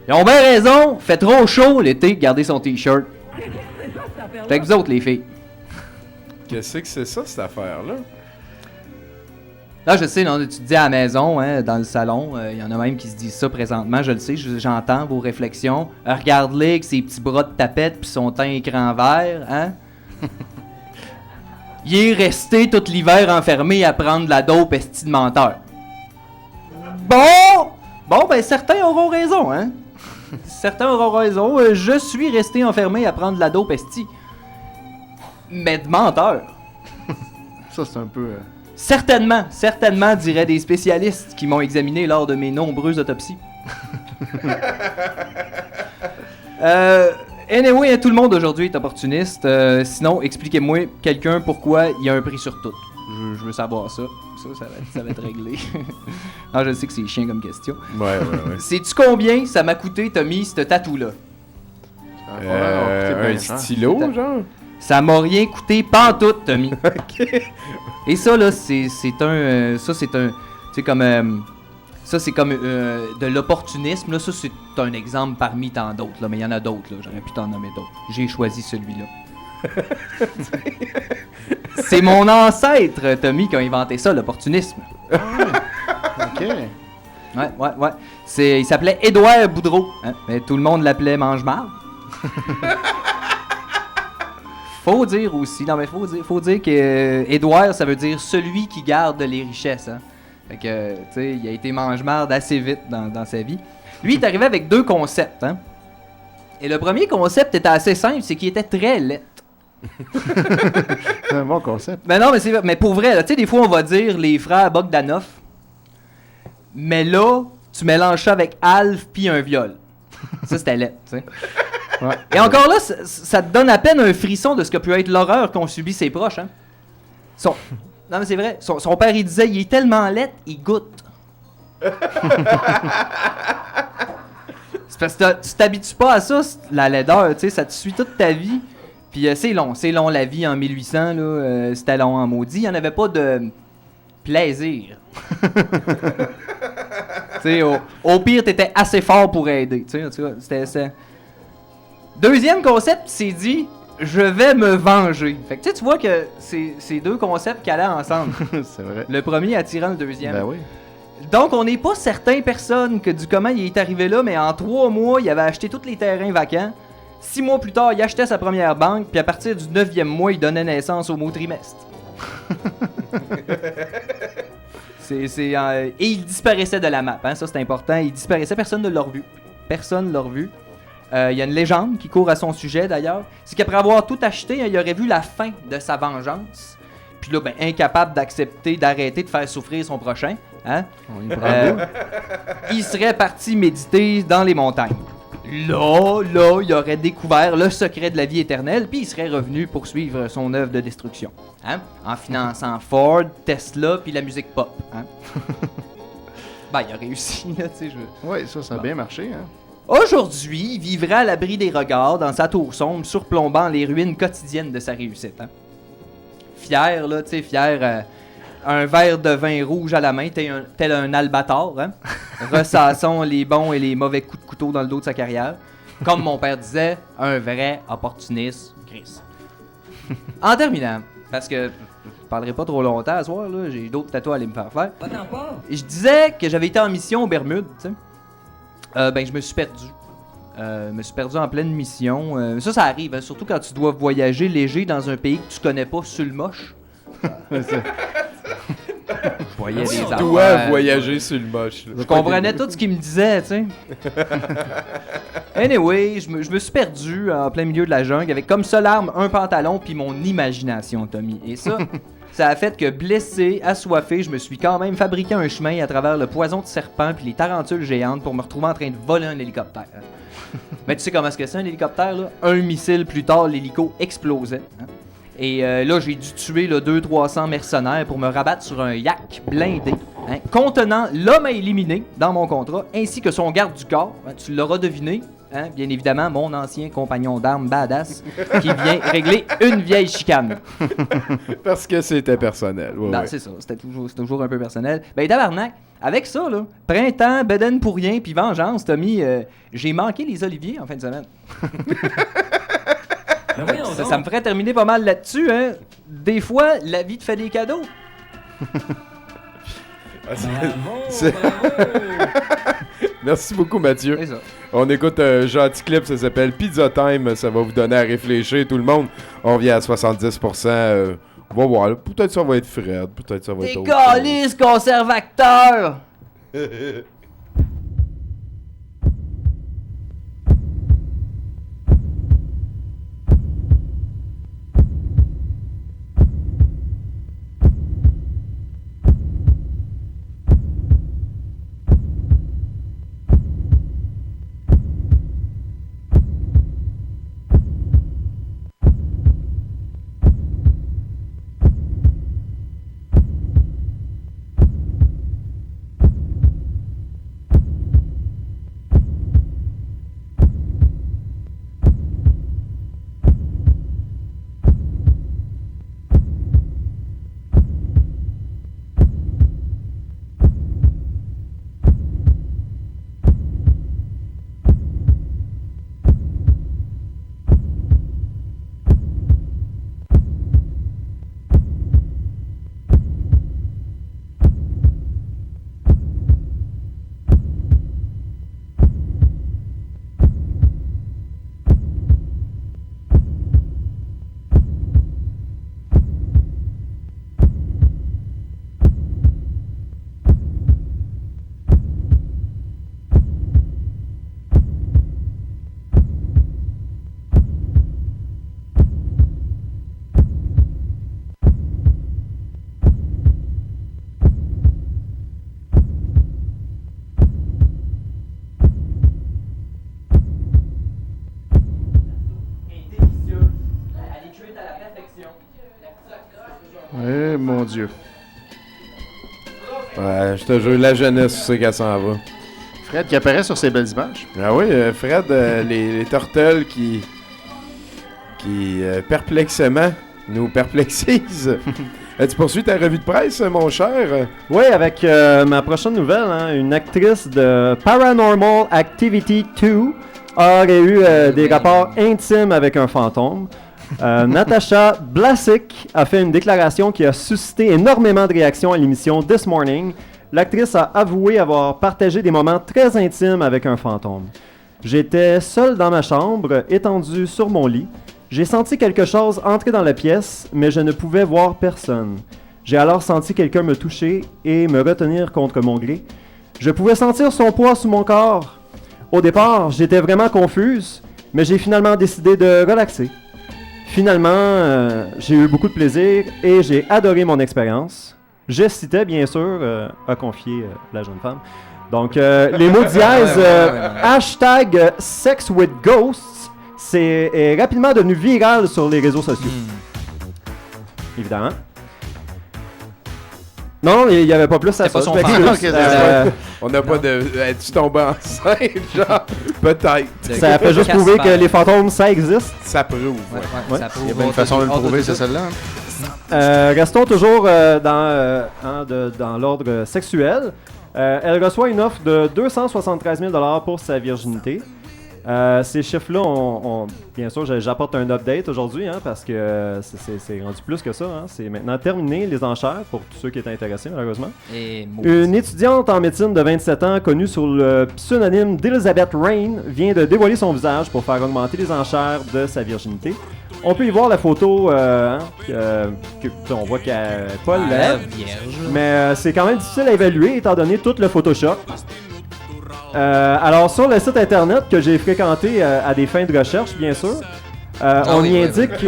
Ils ont bien raison. Fait trop chaud l'été, gardez son t-shirt. Fait que vous autres, les filles. Qu'est-ce que c'est ça, cette affaire-là? Là, je sais, non, tu te dis à la maison, hein, dans le salon, il y en a même qui se disent ça présentement, je le sais, j'entends vos réflexions. Regarde-les avec ses petits bras de tapette puis son teint écran vert, hein? Il est resté tout l'hiver enfermé à prendre de la dope esti de menteur. Bon, ben certains auront raison, hein? Certains auront raison, je suis resté enfermé à prendre de la dope esti. Mais de menteur. Ça, c'est un peu... Certainement, diraient des spécialistes qui m'ont examiné lors de mes nombreuses autopsies. Anyway, tout le monde aujourd'hui est opportuniste. Sinon, expliquez-moi, quelqu'un, pourquoi il y a un prix sur tout. Je veux savoir ça. Ça va être réglé. Non, je sais que c'est chiant comme question. Ouais. Sais-tu combien ça m'a coûté, Tommy, ce tatou-là? Un stylo, genre? Ça m'a rien coûté pantoute, Tommy. OK. Et ça, là, c'est comme de l'opportunisme. Là, ça, c'est un exemple parmi tant d'autres. Là, mais il y en a d'autres. Là, j'aurais pu t'en nommer d'autres. J'ai choisi celui-là. C'est mon ancêtre, Tommy, qui a inventé ça, l'opportunisme. OK. Ouais. Il s'appelait Édouard Boudreau. Hein? Mais tout le monde l'appelait Mange-Marde. Faut dire aussi, faut dire que Édouard, ça veut dire celui qui garde les richesses. Hein? Fait que, tu sais, il a été mange-marde assez vite dans sa vie. Lui, il est arrivé avec 2 concepts. Hein? Et le premier concept était assez simple, c'est qu'il était très laid. C'est un bon concept. Mais non, mais pour vrai, tu sais, des fois, on va dire les frères Bogdanov. Mais là, tu mélanges ça avec Alf puis un viol. Ça, c'était laid, tu sais. Ouais. Et encore là, ça te donne à peine un frisson de ce que peut être l'horreur qu'ont subi ses proches. Hein? Non, mais c'est vrai. Son père, il disait, il est tellement laid, il goûte. C'est parce que tu t'habitues pas à ça, la laideur, tu sais, ça te suit toute ta vie. Puis c'est long la vie en 1800, là, c'était long en maudit. Il n'y en avait pas de plaisir. Tu sais, au pire, t'étais assez fort pour aider, tu sais, c'était... Deuxième concept, c'est dit, je vais me venger. Fait que tu vois que c'est deux concepts qui allaient ensemble. C'est vrai. Le premier attirant le deuxième. Ben oui. Donc, on n'est pas certain, personne, que du comment il est arrivé là, mais en 3 mois, il avait acheté tous les terrains vacants. 6 mois plus tard, il achetait sa première banque, puis à partir du 9e mois, il donnait naissance au mot trimestre. Et il disparaissait de la map, hein, ça c'est important. Il disparaissait, personne ne l'a revu. Personne ne l'a revu. Il y a une légende qui court à son sujet d'ailleurs. C'est qu'après avoir tout acheté, il aurait vu la fin de sa vengeance. Puis là, incapable d'accepter, d'arrêter de faire souffrir son prochain. Hein? Il serait parti méditer dans les montagnes. Là, il aurait découvert le secret de la vie éternelle, puis il serait revenu poursuivre son œuvre de destruction. Hein? En finançant Ford, Tesla, puis la musique pop. Hein? Il a réussi, là, tu sais. Oui, ça a bien marché, hein? Aujourd'hui, il vivrait à l'abri des regards dans sa tour sombre, surplombant les ruines quotidiennes de sa réussite. Hein? Fier, là, tu sais, fier... un verre de vin rouge à la main, tel un albator, hein? Ressassons les bons et les mauvais coups de couteau dans le dos de sa carrière. Comme mon père disait, un vrai opportuniste, Chris. En terminant, parce que je parlerai pas trop longtemps à soir, là, j'ai d'autres tatouages à aller me faire faire. Je disais que j'avais été en mission aux Bermudes, tu sais. Je me suis perdu. Je me suis perdu en pleine mission. Ça arrive, hein, surtout quand tu dois voyager léger dans un pays que tu connais pas sur le moche. Je voyais des affaires. Tu dois voyager sur le moche. Là. Je comprenais tout ce qu'il me disait, tu sais. Anyway, je me suis perdu en plein milieu de la jungle avec comme seule arme un pantalon puis mon imagination, Tommy. Et ça a fait que blessé, assoiffé, je me suis quand même fabriqué un chemin à travers le poison de serpent puis les tarentules géantes pour me retrouver en train de voler un hélicoptère. Mais tu sais comment est-ce que c'est un hélicoptère, là? Un missile plus tard, l'hélico explosait. Hein? Et là, j'ai dû tuer 200-300 mercenaires pour me rabattre sur un yak blindé, hein, contenant l'homme à éliminer dans mon contrat, ainsi que son garde du corps. Hein, tu l'auras deviné, hein, bien évidemment, mon ancien compagnon d'armes badass qui vient régler une vieille chicane. Parce que c'était personnel. Ouais. C'est ça, c'était toujours un peu personnel. Tabarnak, avec ça, là, printemps, bedaine pour rien, puis vengeance, Tommy, j'ai manqué les oliviers en fin de semaine. Ça me ferait terminer pas mal là-dessus, hein. Des fois, la vie te fait des cadeaux. Merci beaucoup, Mathieu. On écoute un gentil clip, ça s'appelle Pizza Time. Ça va vous donner à réfléchir, tout le monde. On vient à 70%. On va voir. Peut-être ça va être Fred, peut-être ça va être autre chose. Des calices conservateurs! Eh, mon Dieu. Ouais, je te jure, la jeunesse, tu sais qu'elle s'en va. Fred qui apparaît sur ces belles images. Ah oui, Fred, les tortelles qui perplexement nous perplexisent. Tu poursuis ta revue de presse, mon cher? Oui, avec ma prochaine nouvelle, hein, une actrice de Paranormal Activity 2 aurait eu des rapports intimes avec un fantôme. Natasha Blasik a fait une déclaration qui a suscité énormément de réactions à l'émission This Morning. L'actrice a avoué avoir partagé des moments très intimes avec un fantôme. J'étais seul dans ma chambre, étendu sur mon lit. J'ai senti quelque chose entrer dans la pièce, mais je ne pouvais voir personne. J'ai alors senti quelqu'un me toucher et me retenir contre mon gré. Je pouvais sentir son poids sous mon corps. Au départ, j'étais vraiment confuse, mais j'ai finalement décidé de relaxer. Finalement, j'ai eu beaucoup de plaisir et j'ai adoré mon expérience. Je citais, bien sûr, a confié la jeune femme. Donc, les mots dièse, hashtag Sex with Ghosts, est rapidement devenu viral sur les réseaux sociaux. Évidemment. Non, il n'y avait pas plus à ça. Pas son je m'excuse. On n'a pas de... Es-tu tombé enceinte, genre? Peut-être. Ça fait juste prouver que les fantômes, ça existe. Ça prouve. Ouais. Il y a bien une façon de le prouver, c'est celle-là. Restons toujours dans l'ordre sexuel. Elle reçoit une offre de 273 000 $ pour sa virginité. Ces chiffres-là, bien sûr, j'apporte un update aujourd'hui, hein, parce que c'est rendu plus que ça. Hein. C'est maintenant terminé, les enchères, pour tous ceux qui étaient intéressés, malheureusement. Une étudiante en médecine de 27 ans, connue sous le pseudonyme d'Elizabeth Rain, vient de dévoiler son visage pour faire augmenter les enchères de sa virginité. On peut y voir la photo, on voit qu'elle n'est pas laide, mais c'est quand même difficile à évaluer étant donné tout le Photoshop. Alors sur le site internet que j'ai fréquenté à des fins de recherche, bien sûr, on y indique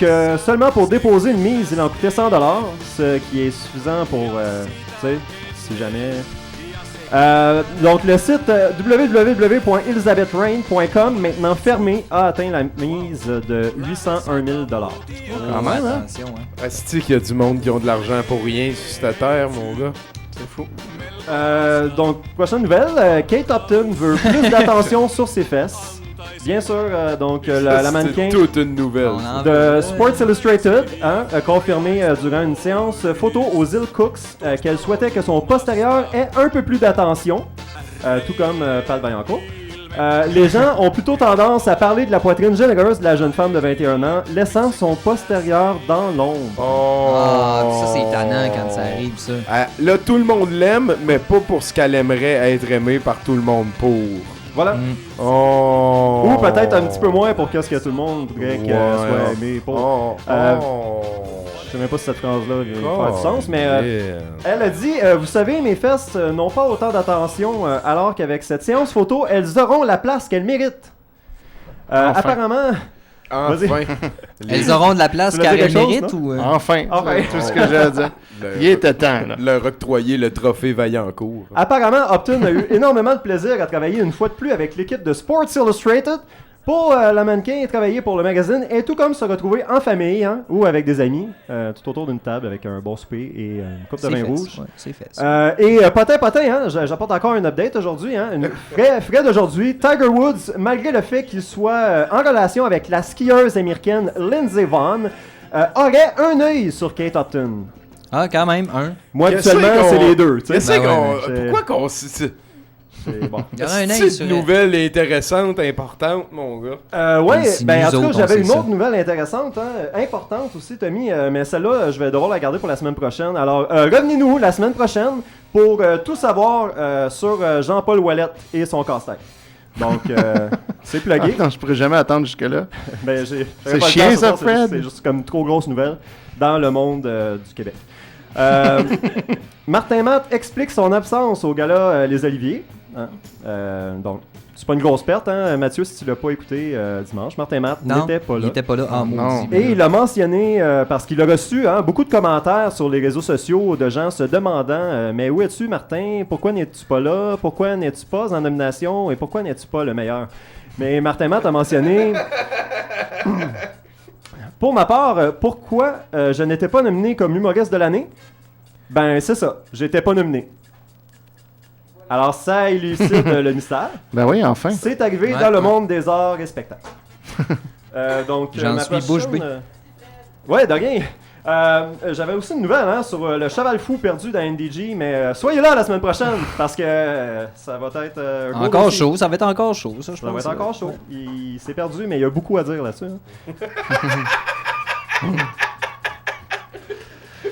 que seulement pour déposer une mise, il en coûtait 100 $, ce qui est suffisant pour, tu sais, si jamais... donc le site www.elizabethrain.com, maintenant fermé, a atteint la mise de 801 000 $. Quand même, hein? Est-ce qu'il y a du monde qui ont de l'argent pour rien sur cette terre, mon gars? C'est fou. Donc, prochaine nouvelle, Kate Upton veut plus d'attention sur ses fesses. Bien sûr, la mannequin c'est toute une nouvelle de Sports Illustrated a confirmé durant une séance photo aux îles Cooks qu'elle souhaitait que son postérieur ait un peu plus d'attention, tout comme Pat Vaillancourt. Les gens ont plutôt tendance à parler de la poitrine généreuse de la jeune femme de 21 ans, laissant son postérieur dans l'ombre. Ça c'est étonnant quand ça arrive, ça. Là, tout le monde l'aime, mais pas pour ce qu'elle aimerait être aimée par tout le monde pour. Voilà. Ou peut-être un petit peu moins pour qu'est-ce que tout le monde voudrait qu'elle soit aimée pour. Je sais même pas si cette phrase-là va faire du sens, mais elle a dit vous savez, mes fesses n'ont pas autant d'attention, alors qu'avec cette séance photo, elles auront la place qu'elles méritent. Apparemment. Enfin. Elles auront de la place qu'elles méritent ou. Enfin. Tout ce que j'ai à dire. Il était temps, là. Leur octroyer le trophée Vaillancourt. Apparemment, Upton a eu énormément de plaisir à travailler une fois de plus avec l'équipe de Sports Illustrated. Pour la mannequin, travailler pour le magazine et tout comme se retrouver en famille ou avec des amis, tout autour d'une table avec un bon souper et une coupe de vin rouge. Ouais, c'est fait. Et potin, j'apporte encore un update aujourd'hui. Frais d'aujourd'hui, Tiger Woods, malgré le fait qu'il soit en relation avec la skieuse américaine Lindsey Vonn, aurait un œil sur Kate Upton. Ah, quand même, un. Moi, habituellement, c'est les deux. Pourquoi qu'on... Bon. Il y aura un œil C'est sur une nouvelle intéressante, importante, mon gars. Ouais, ben en tout cas, j'avais une autre nouvelle intéressante, importante aussi, Tommy, mais celle-là, je vais devoir la garder pour la semaine prochaine. Alors, revenez-nous la semaine prochaine pour tout savoir sur Jean-Paul Ouellette et son casse-tête. Donc, c'est plugué. Attends, je pourrais jamais attendre jusque-là. Ben, c'est chiant, ça, Fred. C'est juste comme trop grosse nouvelle dans le monde du Québec. Martin Matt explique son absence au gala Les Oliviers. Donc, c'est pas une grosse perte, Mathieu, si tu l'as pas écouté dimanche. Martin Matt n'était pas là. Il n'était pas là en maudit. Et il a mentionné, parce qu'il a reçu beaucoup de commentaires sur les réseaux sociaux de gens se demandant mais où es-tu, Martin? Pourquoi n'es-tu pas là? Pourquoi n'es-tu pas en nomination? Et pourquoi n'es-tu pas le meilleur? Mais Martin Matt a mentionné... Pour ma part, pourquoi je n'étais pas nominé comme humoriste de l'année? Ben, c'est ça. J'étais pas nominé. Alors, ça élucide le mystère. Ben oui, enfin. C'est arrivé dans le monde des arts et spectacles. Donc, J'en ma suis bouche bée. Ouais, de rien. J'avais aussi une nouvelle sur le cheval fou perdu dans NDG, mais soyez là la semaine prochaine parce que ça va être un Encore dossier. chaud, ça va être encore chaud, ça, je Ça va pense. être encore chaud. Il s'est perdu, mais il y a beaucoup à dire là-dessus.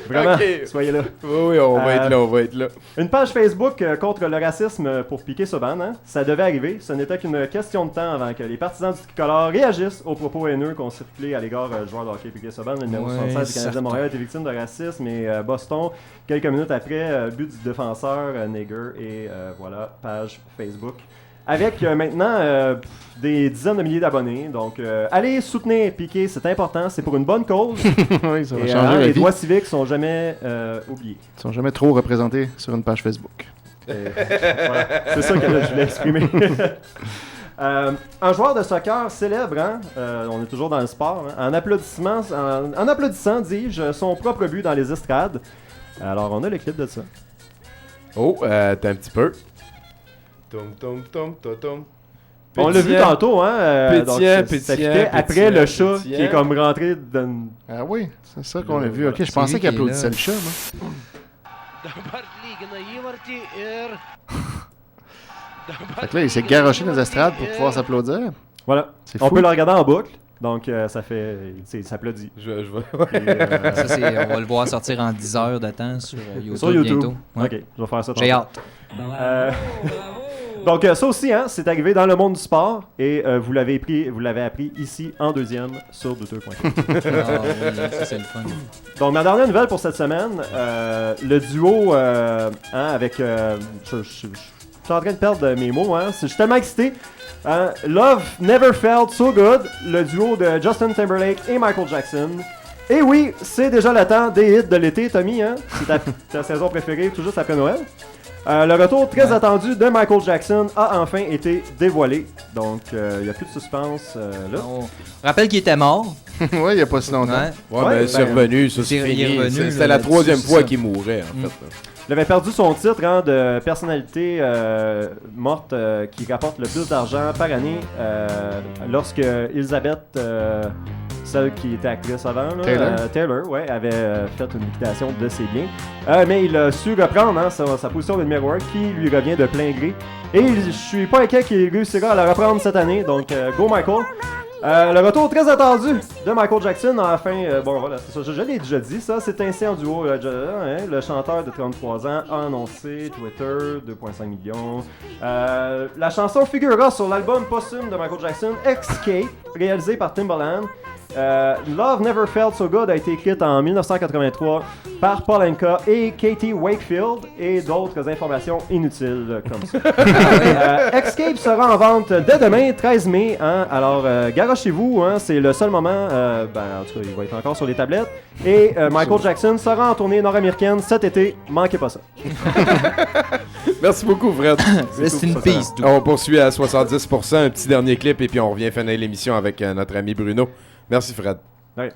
Vraiment, Ok. soyez là. Oui, on va être là, on va être là. Une page Facebook contre le racisme pour piquer Subban, ça devait arriver. Ce n'était qu'une question de temps avant que les partisans du tricolore réagissent aux propos haineux qu'ont circulé à l'égard du joueur de hockey Piquet Subban. Le numéro 76 du Canadien de Montréal était victime de racisme et Boston, quelques minutes après, but du défenseur Nagger et voilà, page Facebook. Avec maintenant des dizaines de milliers d'abonnés. Donc, allez soutenir Piquet, c'est important, c'est pour une bonne cause. Oui, ça va Et, changer la les vie. droits civiques sont jamais oubliés. Ils sont jamais trop représentés sur une page Facebook. Voilà, c'est ça que je voulais exprimer. Un joueur de soccer célèbre, on est toujours dans le sport, en applaudissant, dis-je, son propre but dans les estrades. Alors, on a le clip de ça. Oh, t'as un petit peu. Tom, tom. On l'a vu tantôt, Pétillant, donc, ça pétillant, fitait après pétillant, le chat pétillant. qui est comme rentré dans... Ah oui, c'est ça qu'on a vu. Ok, je C'est pensais lui qu'il qui est applaudissait là. le chat, moi. Fait que là, il s'est garoché dans les estrades pour pouvoir s'applaudir. Voilà, C'est on fou. peut le regarder en boucle, donc ça fait... il s'applaudit. Je vais... Ça, on va le voir sortir en 10 heures de temps sur YouTube, Sur YouTube. bientôt. Ouais. Ok, je vais faire ça. J'ai tantôt. hâte. Donc ça aussi, c'est arrivé dans le monde du sport et vous l'avez appris ici en deuxième sur douteux.com. Ah oui, ça c'est le fun. Donc ma dernière nouvelle pour cette semaine, le duo avec... je suis en train de perdre mes mots, je suis tellement excité. Love Never Felt So Good, le duo de Justin Timberlake et Michael Jackson. Et oui, c'est déjà le temps des hits de l'été, Tommy, c'est ta saison préférée tout juste après Noël. Le retour très attendu de Michael Jackson a enfin été dévoilé. Donc, il n'y a plus de suspense là. On rappelle qu'il était mort. Oui, il n'y a pas si longtemps. Ouais, mais c'est revenu, ça c'est il est fini. revenu, C'était la là-dessus, troisième c'est fois ça. qu'il mourait, en fait. Il avait perdu son titre de personnalité morte qui rapporte le plus d'argent par année lorsque Elizabeth, celle qui était actrice avant, là, Taylor avait fait une liquidation de ses biens. Mais il a su reprendre sa position de numéro 1 qui lui revient de plein gré. Et je suis pas inquiet qu'il réussira à la reprendre cette année. Donc, go Michael! Le retour très attendu de Michael Jackson à la fin, bon voilà, c'est ça, je l'ai déjà dit, ça, c'est ainsi en duo. Le chanteur de 33 ans a annoncé Twitter, 2,5 millions. La chanson figurera sur l'album posthume de Michael Jackson, Escape, réalisé par Timbaland. Love Never Felt So Good a été écrite en 1983 par Paul Anka et Katie Wakefield et d'autres informations inutiles comme ça. Escape sera en vente dès demain, 13 mai. Alors, garochez-vous, c'est le seul moment. En tout cas, il va être encore sur les tablettes. Et Michael Jackson sera en tournée nord-américaine cet été. Manquez pas ça. Merci beaucoup, Fred. Rest in peace. On poursuit à 70%, un petit dernier clip et puis on revient finir l'émission avec notre ami Bruno. Merci, Fred. Ouais.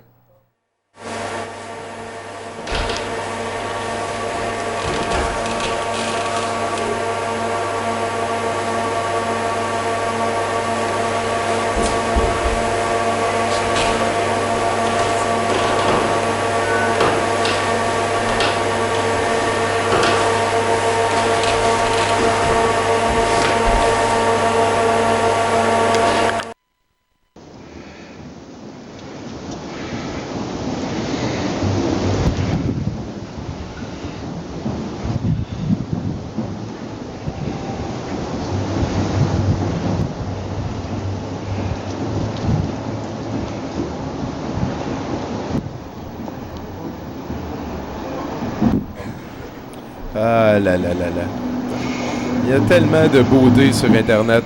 Ah là là là là. Il y a tellement de beauté sur Internet,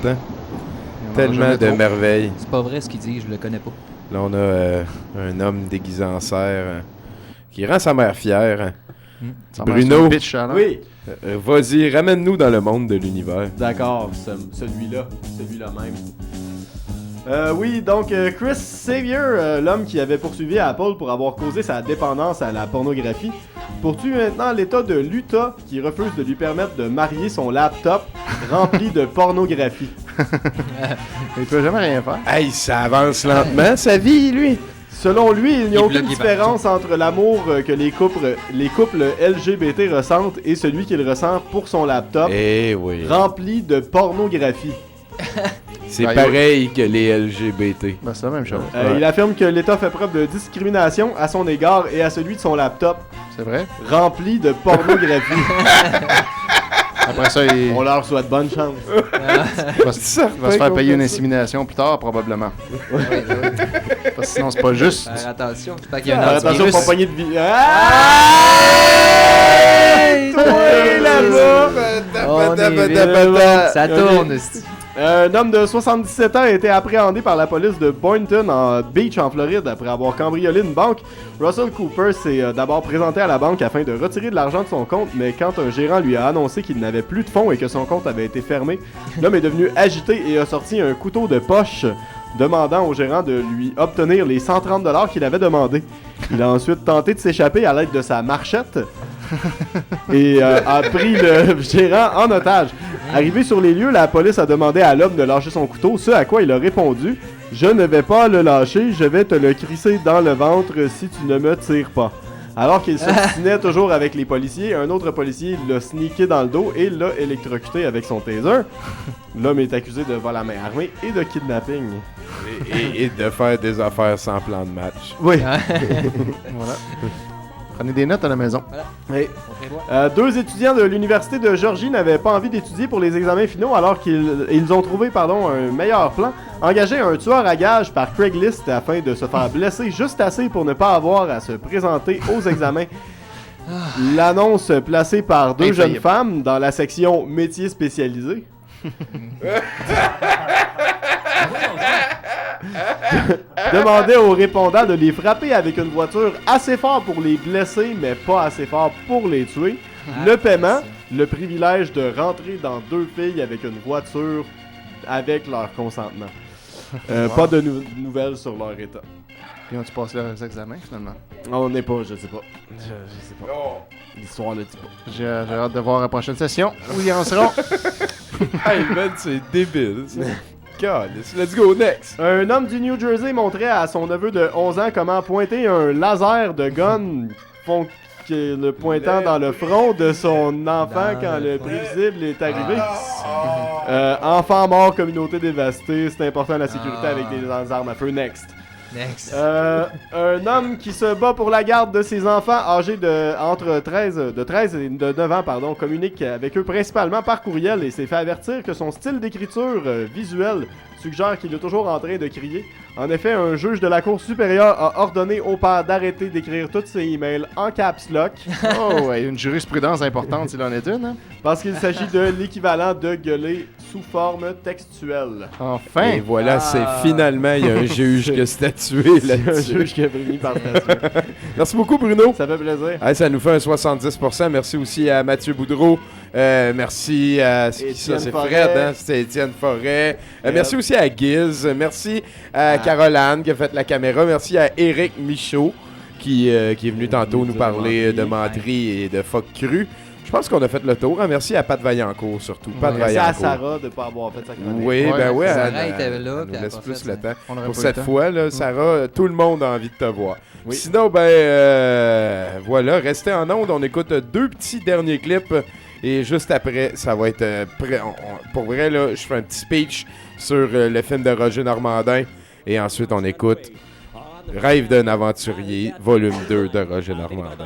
tellement de merveilles. C'est pas vrai ce qu'il dit, je le connais pas. Là, on a un homme déguisé en cerf qui rend sa mère fière. Bruno, oui. Vas-y, ramène-nous dans le monde de l'univers. D'accord, celui-là même. Oui, donc Chris Xavier, l'homme qui avait poursuivi Apple pour avoir causé sa dépendance à la pornographie, poursuit maintenant l'État de l'Utah qui refuse de lui permettre de marier son laptop rempli de pornographie. Il peut jamais rien faire. Hey, ça avance lentement, sa vie, lui. Selon lui, il n'y a Il aucune bloque les différence entre l'amour que les couples LGBT ressentent et celui qu'il ressent pour son laptop Eh oui. rempli de pornographie. C'est pareil que les LGBT. Ben, c'est la même chose. Il affirme que l'État fait preuve de discrimination à son égard et à celui de son laptop. C'est vrai? Rempli de pornographie. Après ça, on leur souhaite bonne chance. Il va se faire payer une insémination plus tard, probablement. Parce que sinon, c'est pas juste. Faire attention, c'est pas qu'il y a un Attention, antivirus. pas pogner de vie. Ça tourne. Un homme de 77 ans a été appréhendé par la police de Boynton Beach en Floride après avoir cambriolé une banque. Russell Cooper s'est d'abord présenté à la banque afin de retirer de l'argent de son compte, mais quand un gérant lui a annoncé qu'il n'avait plus de fonds et que son compte avait été fermé, l'homme est devenu agité et a sorti un couteau de poche, demandant au gérant de lui obtenir les 130$ qu'il avait demandé. Il a ensuite tenté de s'échapper à l'aide de sa marchette et a pris le gérant en otage. Arrivé sur les lieux, la police a demandé à l'homme de lâcher son couteau, ce à quoi il a répondu « Je ne vais pas le lâcher, je vais te le crisser dans le ventre si tu ne me tires pas ». Alors qu'il s'obstinait toujours avec les policiers, un autre policier l'a sneaké dans le dos et l'a électrocuté avec son taser. L'homme est accusé de vol à main armée et de kidnapping. Et de faire des affaires sans plan de match. Oui. Voilà. Prenez des notes à la maison. Voilà. Oui. Deux étudiants de l'Université de Georgie n'avaient pas envie d'étudier pour les examens finaux alors qu'ils ont trouvé un meilleur plan. Engager un tueur à gages par Craigslist afin de se faire blesser juste assez pour ne pas avoir à se présenter aux examens. L'annonce placée par deux jeunes femmes dans la section métiers spécialisés. Demandait aux répondants de les frapper avec une voiture assez fort pour les blesser, mais pas assez fort pour les tuer. Le paiement, le privilège de rentrer dans deux filles avec une voiture avec leur consentement. Pas de nouvelles sur leur état. Puis ont-tu passé leurs examens, finalement? On n'est pas, je sais pas. Je sais pas. L'histoire le dit pas. J'ai hâte de voir la prochaine session où ils en seront. Hey man, c'est débile ça. God, let's go next. Un homme du New Jersey montrait à son neveu de 11 ans comment pointer un laser de gun le pointant dans le front de son enfant quand le prévisible est arrivé. Enfant mort, communauté dévastée, c'est important la sécurité avec des armes à feu. Next. Un homme qui se bat pour la garde de ses enfants âgés de 13 et de 9 ans, communique avec eux principalement par courriel et s'est fait avertir que son style d'écriture visuelle suggère qu'il est toujours en train de crier. En effet, un juge de la Cour supérieure a ordonné au père d'arrêter d'écrire tous ses emails en caps lock. Oh, ouais, une jurisprudence importante, s'il en est une. Hein? Parce qu'il s'agit de l'équivalent de gueuler sous forme textuelle. Enfin! Et voilà, c'est finalement, il y a un juge qui a statué là-dessus. Un juge qui a fini par statuer. Merci beaucoup, Bruno. Ça fait plaisir. Hey, ça nous fait un 70%. Merci aussi à Mathieu Boudreau. Merci à c'est Fred, hein? C'était Étienne Forêt. Merci aussi à Giz. Merci à Caroline qui a fait la caméra. Merci à Éric Michaud qui est venu tantôt nous parler de menterie et de phoque cru. Je pense qu'on a fait le tour. Hein? Merci à Pat Vaillancourt surtout. Merci à Sarah de ne pas avoir fait sa chronique. Oui, ben oui. Sarah était là. Elle nous laisse plus le temps. Pour cette fois, là, Sarah, tout le monde a envie de te voir. Oui. Sinon, voilà, restez en onde. On écoute deux petits derniers clips. Et juste après, ça va être prêt. Pour vrai, là, je fais un petit speech sur le film de Roger Normandin. Et ensuite, on écoute Rêve d'un aventurier, volume 2 de Roger Normandin.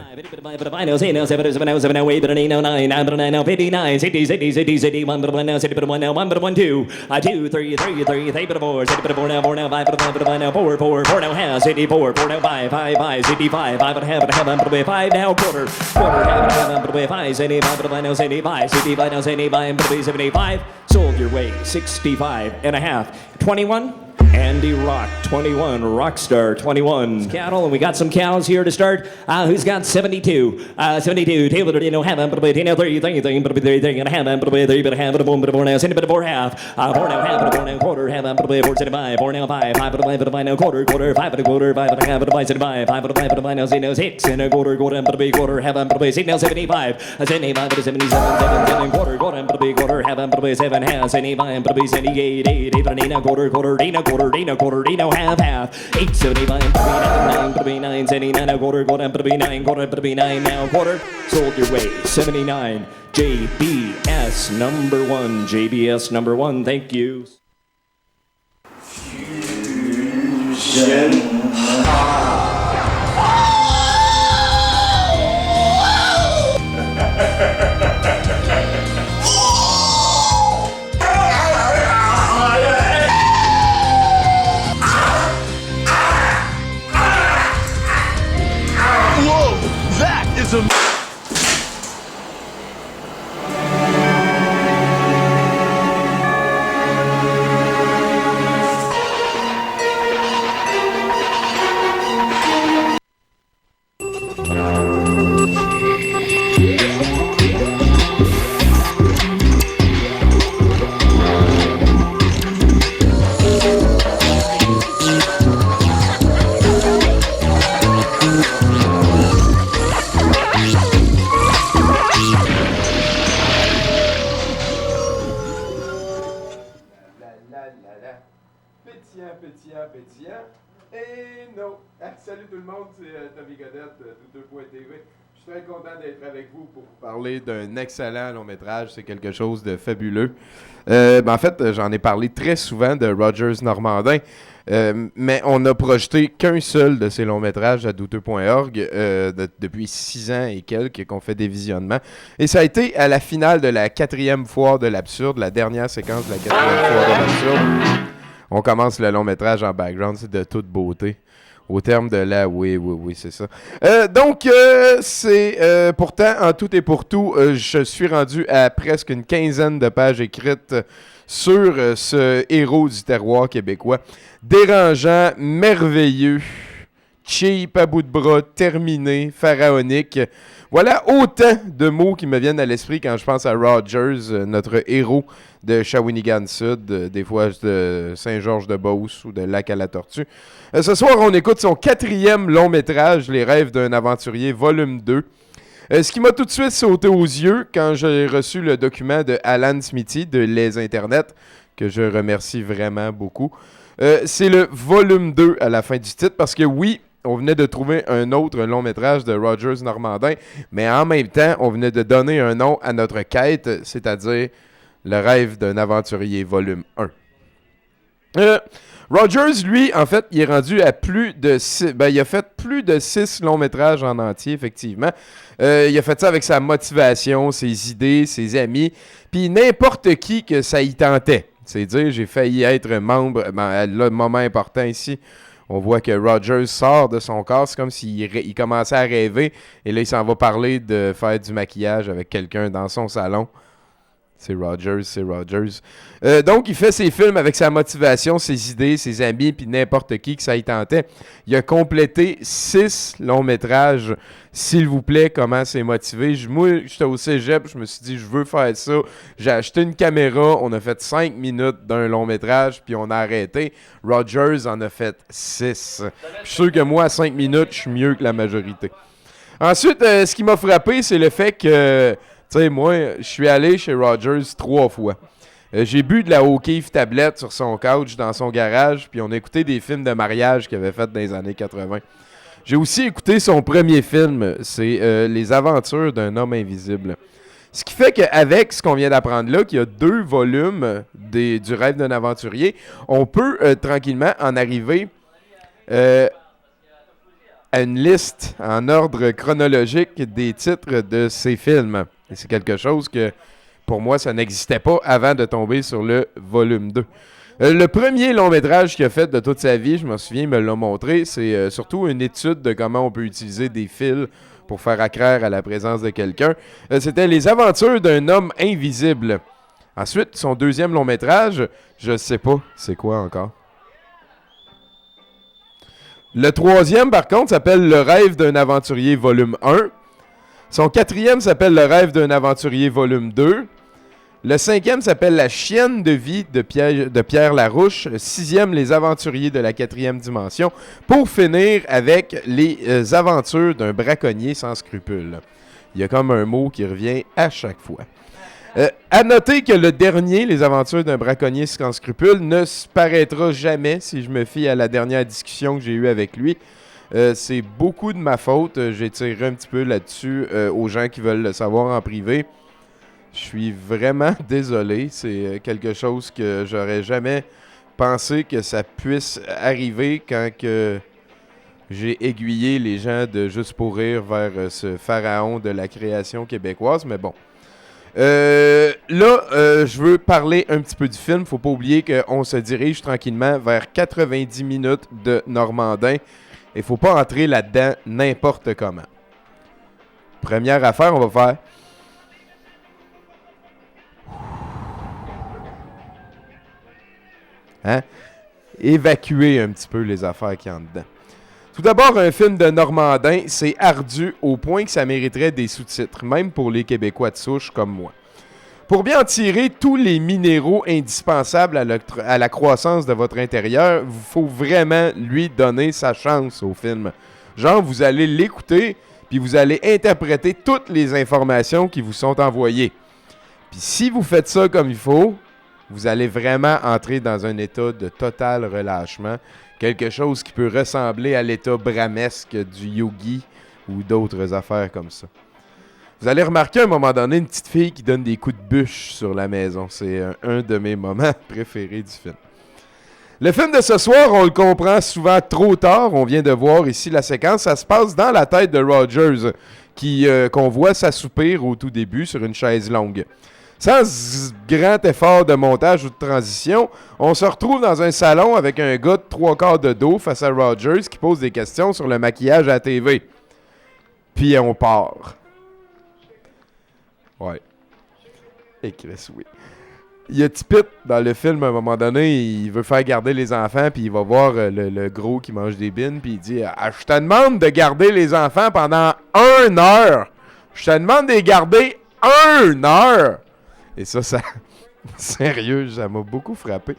Sold your way, 65 and a half. 21? Andy Rock, 21. Rockstar, 21. Cattle, and we got some cows here to start. Who's got 72? 72. Table, you know, have but you know, 30, but they're gonna have but they have a boom, but born now, send it before half. Born now, half, born now, quarter, have but 475. Born now, 5, 5 but now, quarter, 5 but a quarter, 5 but a half, but 5, 5 but now, say no, 6 and a quarter, but a quarter, have but say now, 75. 75 but 77, 7 and quarter, but a quarter, have but 7 half, 75 but 78, 8 but a quarter, quarter, half. 8, 75, 9, 79, a quarter, but be 9, now, quarter. Sold your way, 79. JBS number 1. JBS number 1. Thank you. Fusion. Whoa, that is a... Pétillant. Et non. Salut tout le monde, c'est Tommy Godette de Douteux.tv. Je suis très content d'être avec vous pour vous parler d'un excellent long métrage. C'est quelque chose de fabuleux. En fait, j'en ai parlé très souvent de Rogers Normandin. Mais on n'a projeté qu'un seul de ces longs métrages à douteux.org depuis 6 ans et quelques qu'on fait des visionnements. Et ça a été à la finale de la 4e foire de l'absurde, la dernière séquence de la 4e foire de l'absurde. On commence le long métrage en background, c'est de toute beauté. Au terme de la... Oui, c'est ça. Donc, c'est... pourtant, en tout et pour tout, je suis rendu à presque une 15aine de pages écrites sur ce héros du terroir québécois. Dérangeant, merveilleux, cheap, à bout de bras, terminé, pharaonique. Voilà autant de mots qui me viennent à l'esprit quand je pense à Rogers, notre héros de Shawinigan Sud, des fois de Saint-Georges-de-Beauce ou de Lac-à-la-Tortue. Ce soir, on écoute son 4e long métrage, Les rêves d'un aventurier, volume 2. Ce qui m'a tout de suite sauté aux yeux quand j'ai reçu le document de Alan Smithy de Les Internets, que je remercie vraiment beaucoup. C'est le volume 2 à la fin du titre, parce que oui, on venait de trouver un autre long métrage de Rogers Normandin, mais en même temps, on venait de donner un nom à notre quête, c'est-à-dire Le rêve d'un aventurier, volume 1. Rogers, lui, en fait, il est rendu à plus de 6... il a fait plus de 6 longs métrages en entier, effectivement. Il a fait ça avec sa motivation, ses idées, ses amis, puis n'importe qui que ça y tentait. C'est dire, j'ai failli être membre... le moment important ici, on voit que Rogers sort de son corps. C'est comme s'il commençait à rêver. Et là, il s'en va parler de faire du maquillage avec quelqu'un dans son salon. C'est Rogers. Donc, il fait ses films avec sa motivation, ses idées, ses amis, puis n'importe qui que ça y tentait. Il a complété 6 longs métrages. S'il vous plaît, comment c'est motivé? Moi, j'étais au cégep, je me suis dit, je veux faire ça. J'ai acheté une caméra, on a fait 5 minutes d'un long métrage, puis on a arrêté. Rogers en a fait 6. Je suis sûr que moi, à 5 minutes, je suis mieux que la majorité. Ensuite, ce qui m'a frappé, c'est le fait que... Tu sais, moi, je suis allé chez Rogers 3 fois. J'ai bu de la O'Keeffe tablette sur son couch dans son garage, puis on a écouté des films de mariage qu'il avait fait dans les années 80. J'ai aussi écouté son premier film, c'est Les aventures d'un homme invisible. Ce qui fait qu'avec ce qu'on vient d'apprendre là, qu'il y a 2 volumes du rêve d'un aventurier, on peut tranquillement en arriver à une liste en ordre chronologique des titres de ces films. Et c'est quelque chose que, pour moi, ça n'existait pas avant de tomber sur le volume 2. Le premier long-métrage qu'il a fait de toute sa vie, je m'en souviens, il me l'a montré, c'est surtout une étude de comment on peut utiliser des fils pour faire accraire à la présence de quelqu'un. C'était Les aventures d'un homme invisible. Ensuite, son deuxième long-métrage, je sais pas c'est quoi encore. Le troisième, par contre, s'appelle Le rêve d'un aventurier volume 1. Son quatrième s'appelle Le rêve d'un aventurier volume 2. Le cinquième s'appelle La chienne de vie de Pierre Larouche. Le sixième, Les aventuriers de la quatrième dimension. Pour finir avec Les aventures d'un braconnier sans scrupules. Il y a comme un mot qui revient à chaque fois. À noter que le dernier, Les aventures d'un braconnier sans scrupules, ne se paraîtra jamais si je me fie à la dernière discussion que j'ai eue avec lui. C'est beaucoup de ma faute. J'ai tiré un petit peu là-dessus aux gens qui veulent le savoir en privé. Je suis vraiment désolé. C'est quelque chose que j'aurais jamais pensé que ça puisse arriver quand que j'ai aiguillé les gens de Juste pour rire vers ce pharaon de la création québécoise. Mais bon. Je veux parler un petit peu du film. Faut pas oublier qu'on se dirige tranquillement vers 90 minutes de Normandin. Et faut pas entrer là-dedans n'importe comment. Première affaire, on va faire... évacuer un petit peu les affaires qu'il y a en dedans. Tout d'abord, un film de Normandin, c'est ardu au point que ça mériterait des sous-titres, même pour les Québécois de souche comme moi. Pour bien en tirer tous les minéraux indispensables à la croissance de votre intérieur, il faut vraiment lui donner sa chance au film. Genre, vous allez l'écouter, puis vous allez interpréter toutes les informations qui vous sont envoyées. Puis si vous faites ça comme il faut, vous allez vraiment entrer dans un état de total relâchement. Quelque chose qui peut ressembler à l'état bramesque du yogi ou d'autres affaires comme ça. Vous allez remarquer à un moment donné une petite fille qui donne des coups de bûche sur la maison. C'est un de mes moments préférés du film. Le film de ce soir, on le comprend souvent trop tard. On vient de voir ici la séquence. Ça se passe dans la tête de Rogers, qu'on voit s'assoupir au tout début sur une chaise longue. Sans grand effort de montage ou de transition, on se retrouve dans un salon avec un gars de 3/4 de dos face à Rogers qui pose des questions sur le maquillage à la TV. Puis on part. Ouais. Et Chris, oui. Il y a Tipit dans le film, à un moment donné, il veut faire garder les enfants, puis il va voir le gros qui mange des bines, puis il dit « Je te demande de garder les enfants pendant 1 heure! Je te demande de les garder 1 heure! » Et ça, sérieux, ça m'a beaucoup frappé.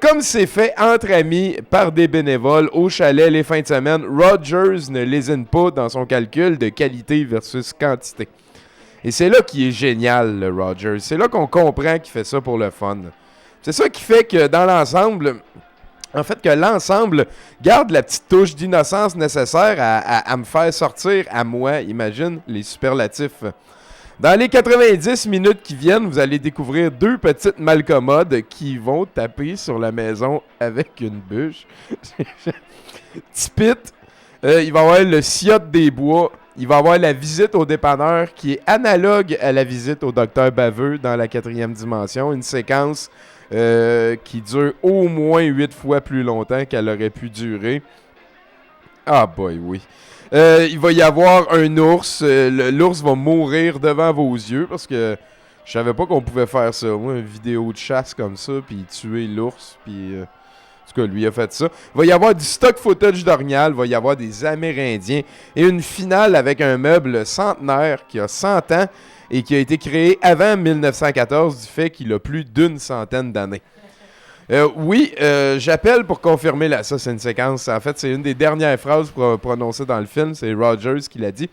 Comme c'est fait entre amis par des bénévoles au chalet les fins de semaine, Rogers ne lésine pas dans son calcul de qualité versus quantité. Et c'est là qu'il est génial, le Rogers. C'est là qu'on comprend qu'il fait ça pour le fun. C'est ça qui fait que dans l'ensemble, que l'ensemble garde la petite touche d'innocence nécessaire à me faire sortir à moi, imagine, les superlatifs. Dans les 90 minutes qui viennent, vous allez découvrir 2 petites malcommodes qui vont taper sur la maison avec une bûche. Tipit, il va y avoir le ciotte des bois. Il va y avoir la visite au dépanneur qui est analogue à la visite au docteur Baveux dans la 4e dimension. Une séquence qui dure au moins 8 fois plus longtemps qu'elle aurait pu durer. Ah boy, oui. Il va y avoir un ours. L'ours va mourir devant vos yeux parce que je savais pas qu'on pouvait faire ça. Moi, une vidéo de chasse comme ça, puis tuer l'ours, puis... En tout cas, lui a fait ça. Il va y avoir du stock footage d'Orignal, il va y avoir des Amérindiens et une finale avec un meuble centenaire qui a 100 ans et qui a été créé avant 1914 du fait qu'il a plus d'une centaine d'années. J'appelle pour confirmer ça, c'est une séquence. En fait, c'est une des dernières phrases prononcées dans le film. C'est Rogers qui l'a dit.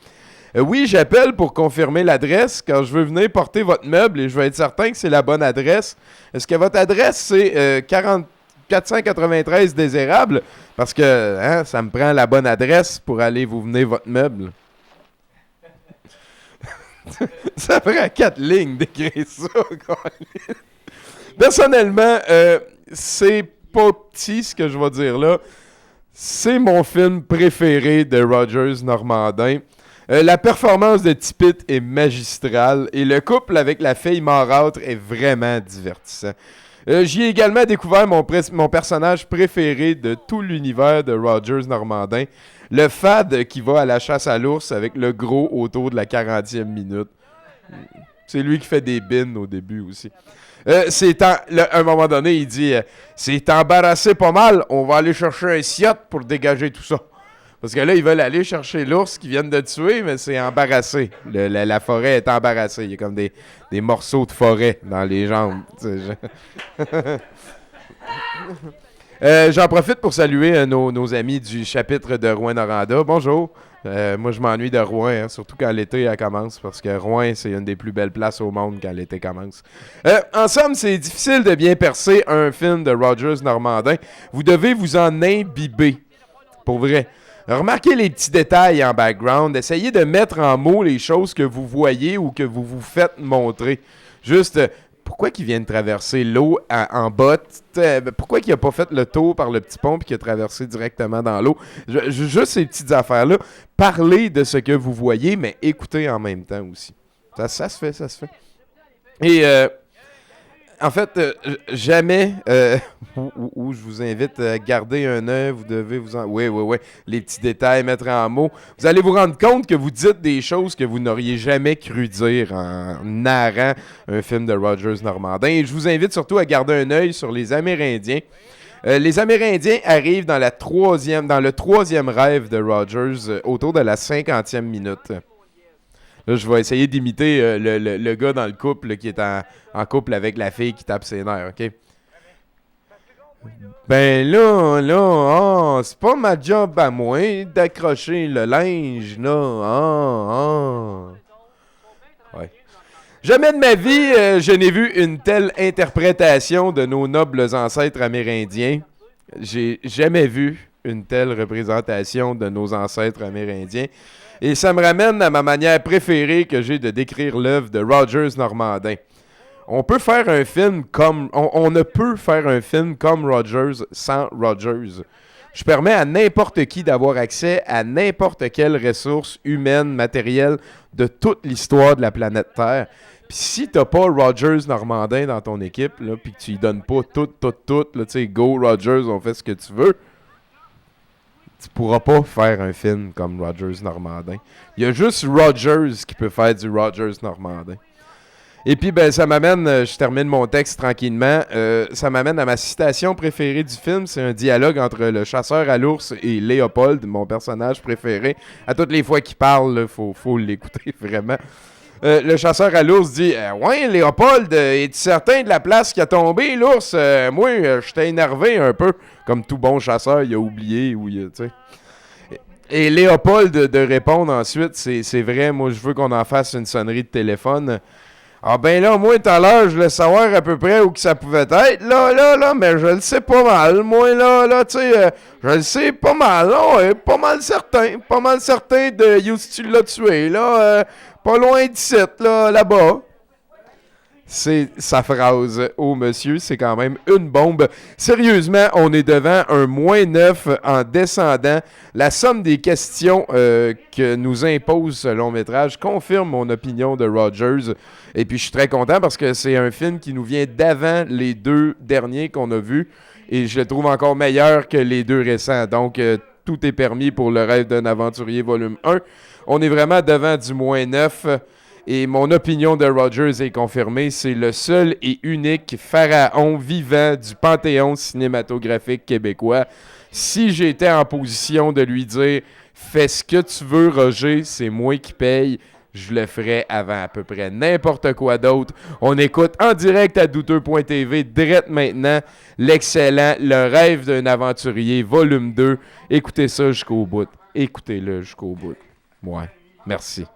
Oui, j'appelle pour confirmer l'adresse quand je veux venir porter votre meuble et je veux être certain que c'est la bonne adresse. Est-ce que votre adresse, c'est 493 Désérable? Parce que ça me prend la bonne adresse pour aller vous venir votre meuble. Ça prend 4 lignes d'écrire ça. Personnellement, c'est pas petit ce que je vais dire là. C'est mon film préféré de Rogers Normandin. La performance de Tipit est magistrale et le couple avec la fille marâtre est vraiment divertissant. J'y ai également découvert mon personnage préféré de tout l'univers de Rogers Normandin, le fade qui va à la chasse à l'ours avec le gros autour de la 40e minute. C'est lui qui fait des bines au début aussi. À un moment donné, il dit « C'est embarrassé pas mal, on va aller chercher un ciotte pour dégager tout ça. » Parce que là, ils veulent aller chercher l'ours qu'ils viennent de tuer, mais c'est embarrassé. La forêt est embarrassée. Il y a comme des morceaux de forêt dans les jambes. J'en profite pour saluer nos amis du chapitre de Rouyn-Noranda. Bonjour. Moi, je m'ennuie de Rouen, hein, surtout quand l'été commence, parce que Rouen, c'est une des plus belles places au monde quand l'été commence. En somme, c'est difficile de bien percer un film de Rogers Normandin. Vous devez vous en imbiber. Pour vrai. Remarquez les petits détails en background. Essayez de mettre en mots les choses que vous voyez ou que vous vous faites montrer. Juste, pourquoi qu'il vient de traverser l'eau en botte? Pourquoi qu'il n'a pas fait le tour par le petit pont et qu'il a traversé directement dans l'eau? Juste ces petites affaires-là. Parlez de ce que vous voyez, mais écoutez en même temps aussi. Ça se fait. Et en fait, jamais, où je vous invite à garder un œil, vous devez vous en... Oui, les petits détails, mettre en mots. Vous allez vous rendre compte que vous dites des choses que vous n'auriez jamais cru dire en narrant un film de Rogers Normandin. Et je vous invite surtout à garder un œil sur les Amérindiens. Les Amérindiens arrivent dans le troisième rêve de Rogers, autour de la 50e minute. Là, je vais essayer d'imiter le gars dans le couple là, qui est en couple avec la fille qui tape ses nerfs, OK? Ben là, c'est pas ma job à moi d'accrocher le linge, là. Ouais. Jamais de ma vie, je n'ai vu une telle interprétation de nos nobles ancêtres amérindiens. J'ai jamais vu une telle représentation de nos ancêtres amérindiens. Et ça me ramène à ma manière préférée que j'ai de décrire l'œuvre de Rogers Normandin. On peut faire un film comme... On ne peut faire un film comme Rogers sans Rogers. Je permets à n'importe qui d'avoir accès à n'importe quelle ressource humaine, matérielle de toute l'histoire de la planète Terre. Puis si t'as pas Rogers Normandin dans ton équipe, là, puis que tu lui donnes pas tout, là, tu sais, go Rogers, on fait ce que tu veux, tu pourras pas faire un film comme Rogers Normandin. Il y a juste Rogers qui peut faire du Rogers Normandin. Et puis, ben, ça m'amène, je termine mon texte tranquillement, ça m'amène à ma citation préférée du film. C'est un dialogue entre le chasseur à l'ours et Léopold, mon personnage préféré. À toutes les fois qu'il parle, faut l'écouter vraiment. Le chasseur à l'ours dit « Ouais, Léopold, es-tu certain de la place qui a tombé, l'ours? Moi, j'étais énervé un peu. » Comme tout bon chasseur, il a oublié ou tu sais. Et Léopold de répondre ensuite « C'est vrai, moi, je veux qu'on en fasse une sonnerie de téléphone. » Ah ben là, moi, tout à l'heure, je voulais savoir à peu près où que ça pouvait être. Là, mais je le sais pas mal. Moi, là, tu sais, je le sais pas mal. Là, ouais, pas mal certain de Youssou tu l'as tué, là. Pas loin d'ici, là-bas. C'est sa phrase. Oh, monsieur, c'est quand même une bombe. Sérieusement, on est devant un -9 en descendant. La somme des questions que nous impose ce long-métrage confirme mon opinion de Rogers. Et puis, je suis très content parce que c'est un film qui nous vient d'avant les deux derniers qu'on a vus. Et je le trouve encore meilleur que les deux récents. Donc, tout est permis pour Le rêve d'un aventurier, volume 1. On est vraiment devant du -9. Et mon opinion de Rogers est confirmée. C'est le seul et unique pharaon vivant du panthéon cinématographique québécois. Si j'étais en position de lui dire « Fais ce que tu veux, Roger, c'est moi qui paye », je le ferais avant à peu près n'importe quoi d'autre. On écoute en direct à douteux.tv, direct maintenant, l'excellent Le rêve d'un aventurier, volume 2. Écoutez ça jusqu'au bout. Écoutez-le jusqu'au bout. Ouais, merci.